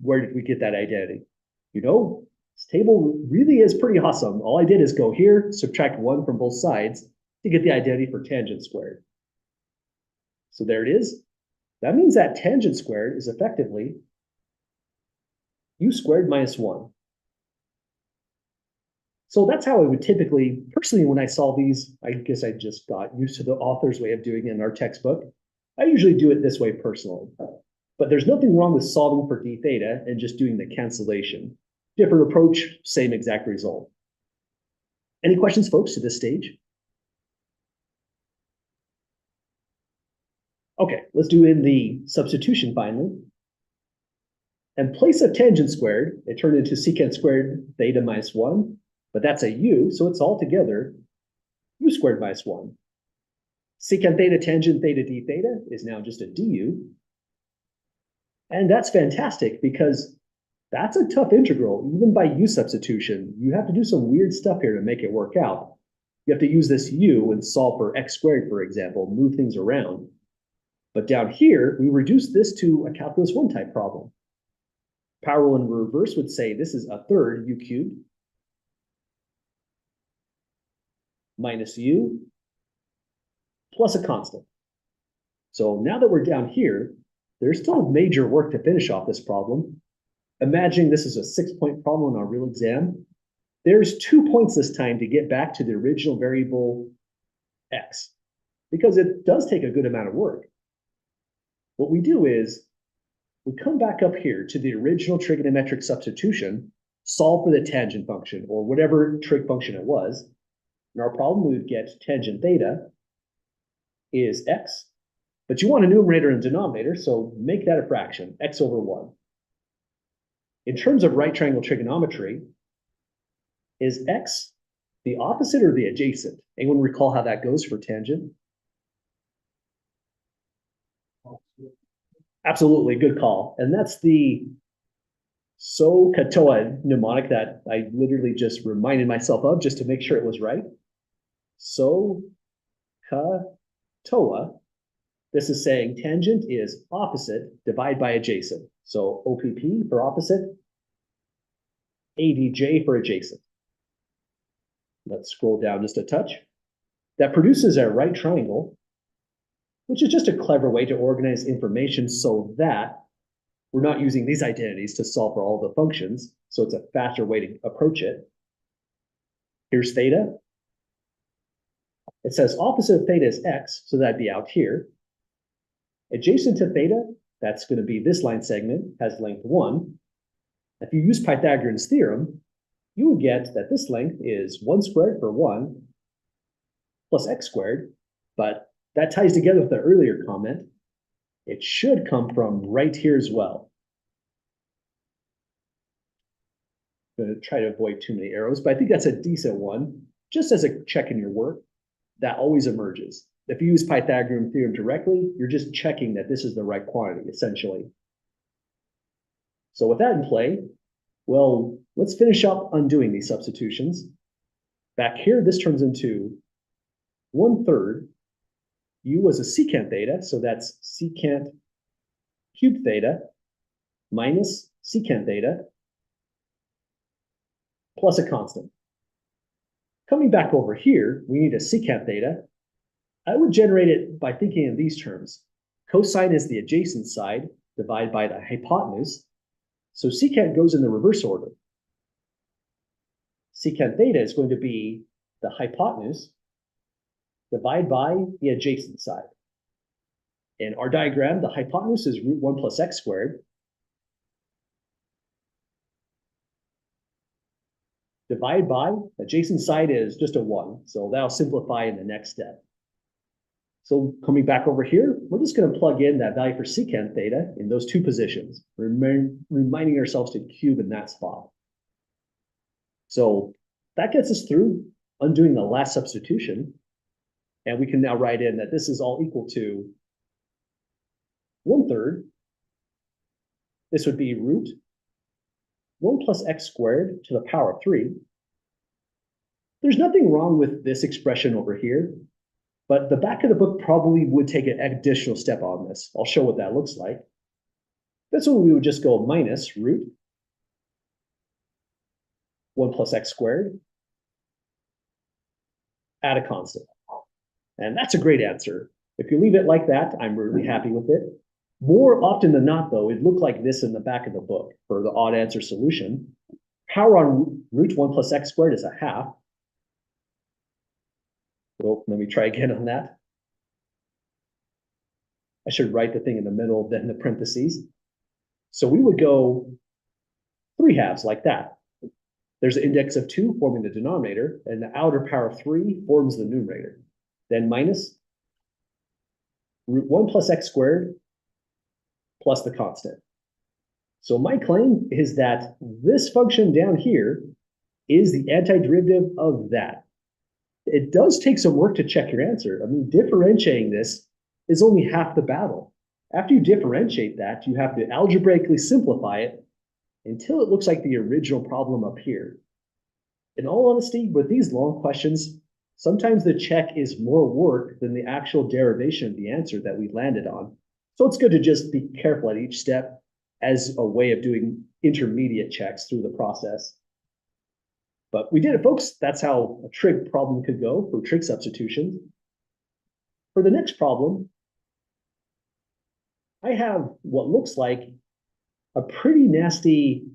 Where did we get that identity? You know, this table really is pretty awesome. All I did is go here, subtract 1 from both sides to get the identity for tangent squared. So there it is. That means that tangent squared is effectively u squared minus 1. So that's how I would typically, personally, when I saw these, I guess I just got used to the author's way of doing it in our textbook. I usually do it this way personally. But there's nothing wrong with solving for d theta and just doing the cancellation. Different approach, same exact result. Any questions, folks, to this stage? Okay, let's do in the substitution finally. In place of tangent squared, it turned into secant squared theta minus 1, but that's a u, so it's all together u squared minus 1. Secant theta tangent theta d theta is now just a du. And that's fantastic because that's a tough integral, even by u substitution. You have to do some weird stuff here to make it work out. You have to use this u and solve for x squared, for example, move things around. But down here, we reduce this to a calculus 1 type problem. Power rule in reverse would say this is a third u cubed minus u plus a constant. So now that we're down here, there's still major work to finish off this problem. Imagining this is a 6-point problem on our real exam. There's 2 points this time to get back to the original variable x, because it does take a good amount of work. What we do is we come back up here to the original trigonometric substitution, solve for the tangent function or whatever trig function it was. In our problem, we would get tangent theta is x, but you want a numerator and denominator, so make that a fraction, x over 1. In terms of right triangle trigonometry, is x the opposite or the adjacent? Anyone recall how that goes for tangent? Absolutely, good call. And that's the SOHCAHTOA mnemonic that I literally just reminded myself of just to make sure it was right. SOHCAHTOA. This is saying tangent is opposite, divide by adjacent. So OPP for opposite, ADJ for adjacent. Let's scroll down just a touch. That produces a right triangle, which is just a clever way to organize information so that we're not using these identities to solve for all the functions. So it's a faster way to approach it. Here's theta. It says opposite of theta is x, so that'd be out here. Adjacent to theta, that's going to be this line segment, has length 1. If you use Pythagorean's theorem, you would get that this length is 1 squared for 1 plus x squared, but that ties together with the earlier comment. It should come from right here as well. I'm going to try to avoid too many arrows, but I think that's a decent one. Just as a check in your work, that always emerges. If you use Pythagorean theorem directly, you're just checking that this is the right quantity, essentially. So with that in play, well, let's finish up undoing these substitutions. Back here, this turns into 1/3 u was a secant theta, so that's secant cubed theta minus secant theta plus a constant. Coming back over here, we need a secant theta. I would generate it by thinking in these terms. Cosine is the adjacent side divided by the hypotenuse. So secant goes in the reverse order. Secant theta is going to be the hypotenuse divided by the adjacent side. In our diagram, the hypotenuse is root 1 plus x squared. Divide by, adjacent side is just a 1, so that'll simplify in the next step. So coming back over here, we're just going to plug in that value for secant theta in those two positions, reminding ourselves to cube in that spot. So that gets us through undoing the last substitution. And we can now write in that this is all equal to 1/3. This would be root 1 plus x squared to the power of 3. There's nothing wrong with this expression over here, but the back of the book probably would take an additional step on this. I'll show what that looks like. This one we would just go minus root 1 plus x squared, add a constant. And that's a great answer. If you leave it like that, I'm really happy with it. More often than not, though, it looked like this in the back of the book for the odd answer solution. Power on root 1 plus x squared is a half. So let me try again on that. I should write the thing in the middle, then the parentheses. So we would go 3/2 like that. There's an index of 2 forming the denominator, and the outer power of 3 forms the numerator. Then minus root 1 plus x squared plus the constant. So my claim is that this function down here is the antiderivative of that. It does take some work to check your answer. I mean, differentiating this is only half the battle. After you differentiate that, you have to algebraically simplify it until it looks like the original problem up here. In all honesty, with these long questions, sometimes the check is more work than the actual derivation of the answer that we landed on. So it's good to just be careful at each step as a way of doing intermediate checks through the process. But we did it, folks. That's how a trig problem could go for trig substitution. For the next problem, I have what looks like a pretty nasty,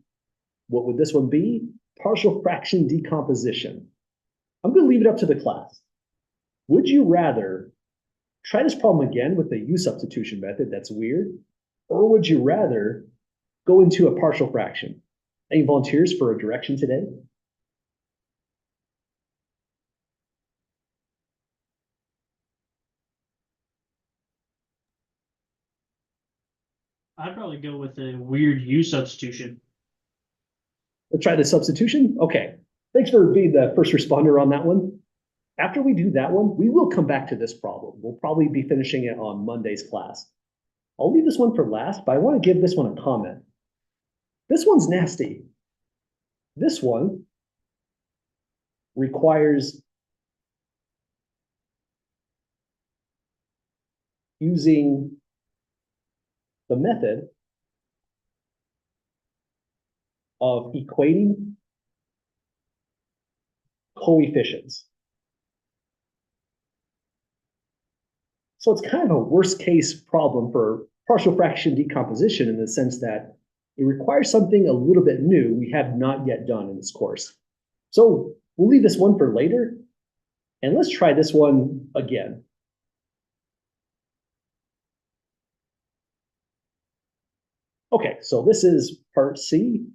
what would this one be? Partial fraction decomposition. I'm going to leave it up to the class. Would you rather try this problem again with the U substitution method? That's weird. Or would you rather go into a partial fraction? Any volunteers for a direction today? I'd probably go with a weird U substitution. Let's try the substitution. Okay. Thanks for being the first responder on that one. After we do that one, we will come back to this problem. We'll probably be finishing it on Monday's class. I'll leave this one for last, but I want to give this one a comment. This one's nasty. This one requires using the method of equating coefficients. So it's kind of a worst case problem for partial fraction decomposition in the sense that it requires something a little bit new we have not yet done in this course. So we'll leave this one for later, and let's try this one again. Okay, so this is part C.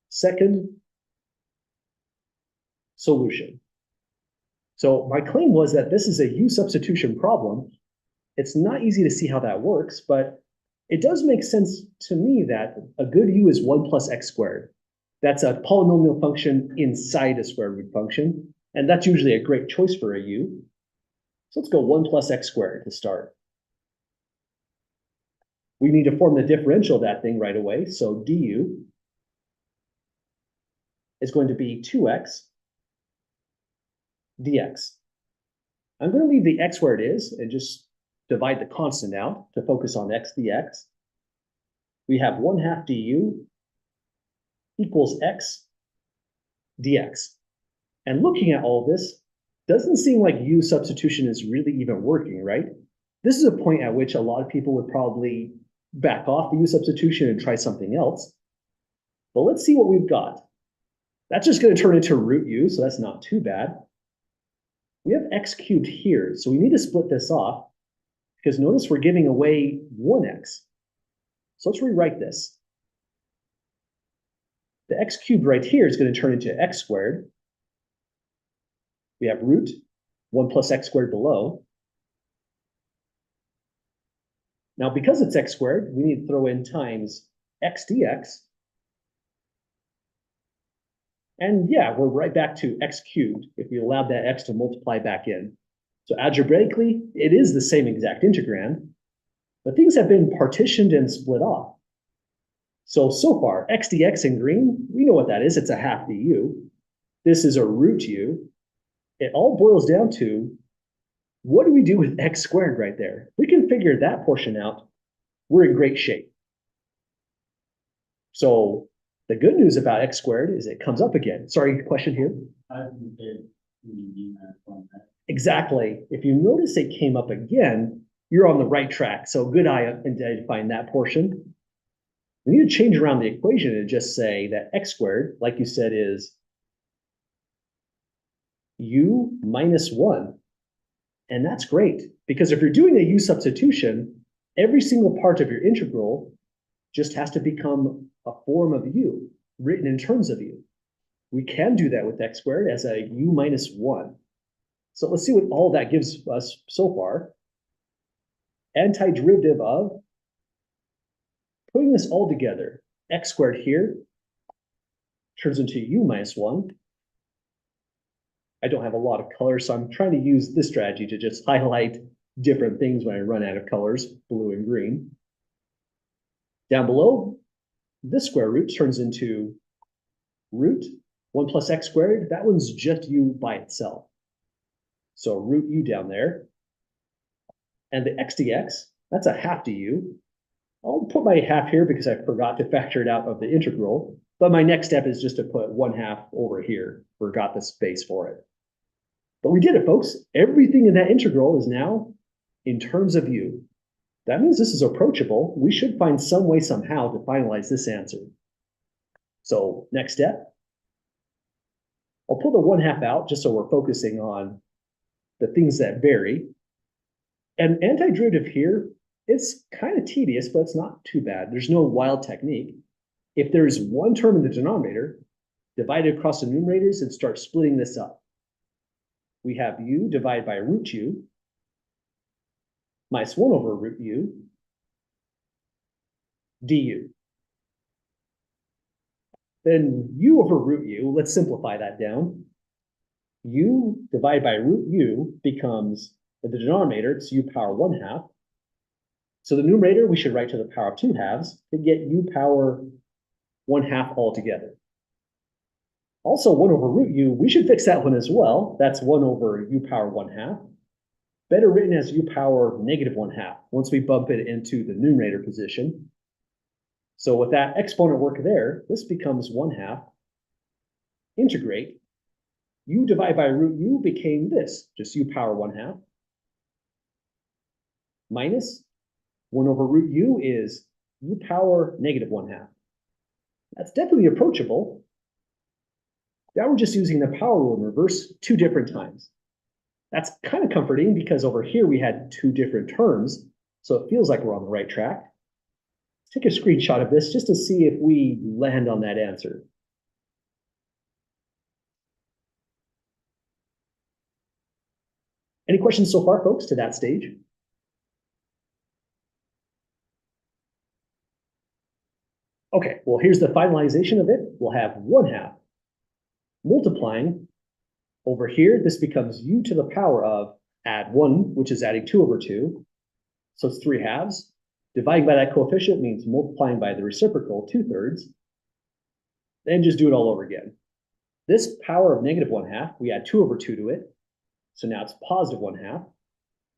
Second solution. So my claim was that this is a U substitution problem. It's not easy to see how that works, but it does make sense to me that a good U is 1 plus x squared. That's a polynomial function inside a square root function, and that's usually a great choice for a U. So let's go 1 plus x squared to start. We need to form the differential of that thing right away, so du is going to be 2x dx. I'm going to leave the x where it is and just divide the constant out to focus on x dx. We have 1/2 du equals x dx. And looking at all this, doesn't seem like u substitution is really even working, right? This is a point at which a lot of people would probably back off the u substitution and try something else. But let's see what we've got. That's just going to turn into root u, so that's not too bad. We have x cubed here, so we need to split this off, because notice we're giving away 1x. So let's rewrite this. The x cubed right here is going to turn into x squared. We have root 1 plus x squared below. Now, because it's x squared, we need to throw in times x dx. And yeah, we're right back to x cubed if we allowed that x to multiply back in. So algebraically, it is the same exact integrand, but things have been partitioned and split off. So far, x dx in green, we know what that is. It's a 1/2 du. This is a root u. It all boils down to, what do we do with x squared right there? We can figure that portion out. We're in great shape. So the good news about x squared is it comes up again. Sorry, question here? I think it, you have one, right? Exactly. If you notice it came up again, you're on the right track. So good eye identifying that portion. We need to change around the equation and just say that x squared, like you said, is u minus 1. And that's great, because if you're doing a u substitution, every single part of your integral just has to become a form of u, written in terms of u. We can do that with x squared as a u minus 1. So let's see what all that gives us so far. Antiderivative of, putting this all together, x squared here turns into u minus 1. I don't have a lot of color, so I'm trying to use this strategy to just highlight different things when I run out of colors, blue and green. Down below, this square root turns into root 1 plus x squared. That one's just u by itself. So root u down there. And the x dx, that's a 1/2 du. I'll put my 1/2 here because I forgot to factor it out of the integral. But my next step is just to put 1/2 over here. Forgot the space for it. But we did it, folks. Everything in that integral is now in terms of u. That means this is approachable. We should find some way somehow to finalize this answer. So next step, I'll pull the 1/2 out just so we're focusing on the things that vary. And antiderivative here, it's kind of tedious, but it's not too bad. There's no wild technique. If there's one term in the denominator, divide it across the numerators and start splitting this up. We have u divided by root u minus 1 over root u du. Then u over root u, let's simplify that down. U divided by root u becomes, in the denominator, it's u power 1/2. So the numerator, we should write to the power of 2/2 to get u power 1/2 altogether. Also, 1 over root u, we should fix that one as well. That's 1 over u power 1/2. Better written as u power negative 1/2 once we bump it into the numerator position. So with that exponent work there, this becomes 1/2. Integrate. U divided by root u became this, just u power 1/2. Minus 1 over root u is u power negative 1/2. That's definitely approachable. Now we're just using the power rule in reverse 2 different times. That's kind of comforting because over here we had 2 different terms, so it feels like we're on the right track. Let's take a screenshot of this just to see if we land on that answer. Any questions so far, folks, to that stage? Okay, well, here's the finalization of it. We'll have 1/2 multiplying over here. This becomes u to the power of add 1, which is adding 2 over 2. So it's 3/2. Dividing by that coefficient means multiplying by the reciprocal, 2/3. Then just do it all over again. This power of negative 1/2, we add 2 over 2 to it. So now it's positive 1/2.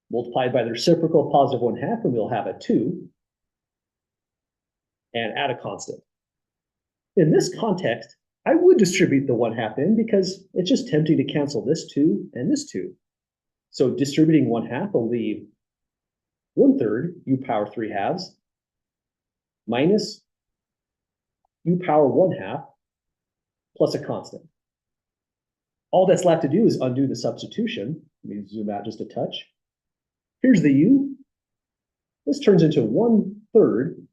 Multiplied by the reciprocal of positive 1/2, and we'll have a 2. And add a constant. In this context, I would distribute the 1/2 in because it's just tempting to cancel this 2 and this 2. So distributing 1/2 will leave 1/3 u power 3/2 minus u power 1/2 plus a constant. All that's left to do is undo the substitution. Let me zoom out just a touch. Here's the u. This turns into 1/3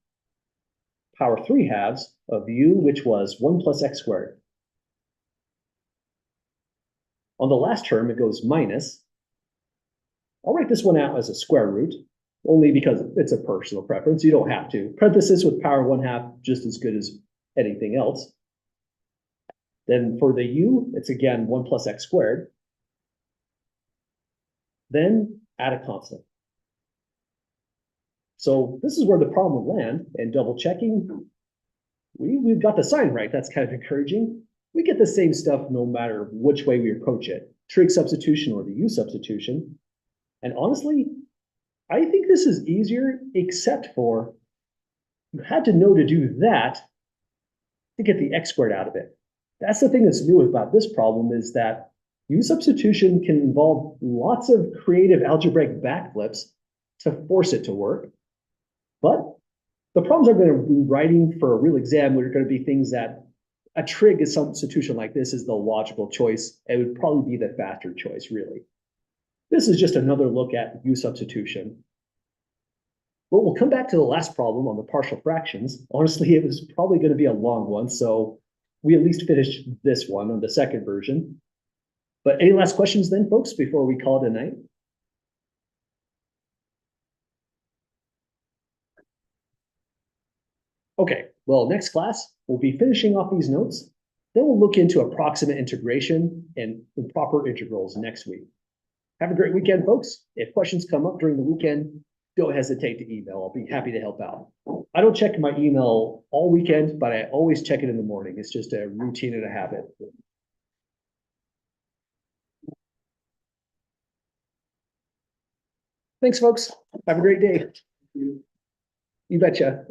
power 3/2 of u, which was 1 plus x squared. On the last term, it goes minus. I'll write this one out as a square root, only because it's a personal preference. You don't have to. Parenthesis with power 1/2, just as good as anything else. Then for the u, it's again 1 plus x squared. Then add a constant. So this is where the problem will land, and double checking, we've got the sign right. That's kind of encouraging. We get the same stuff no matter which way we approach it, trig substitution or the u substitution. And honestly, I think this is easier, except for you had to know to do that to get the x squared out of it. That's the thing that's new about this problem, is that u substitution can involve lots of creative algebraic backflips to force it to work. But the problems I'm going to be writing for a real exam are going to be things that a trig substitution like this is the logical choice. It would probably be the faster choice, really. This is just another look at u substitution. But we'll come back to the last problem on the partial fractions. Honestly, it was probably going to be a long one, so we at least finished this one on the second version. But any last questions then, folks, before we call it a night? Okay, well, next class, we'll be finishing off these notes. Then we'll look into approximate integration and improper integrals next week. Have a great weekend, folks. If questions come up during the weekend, don't hesitate to email. I'll be happy to help out. I don't check my email all weekend, but I always check it in the morning. It's just a routine and a habit. Thanks, folks. Have a great day. You betcha.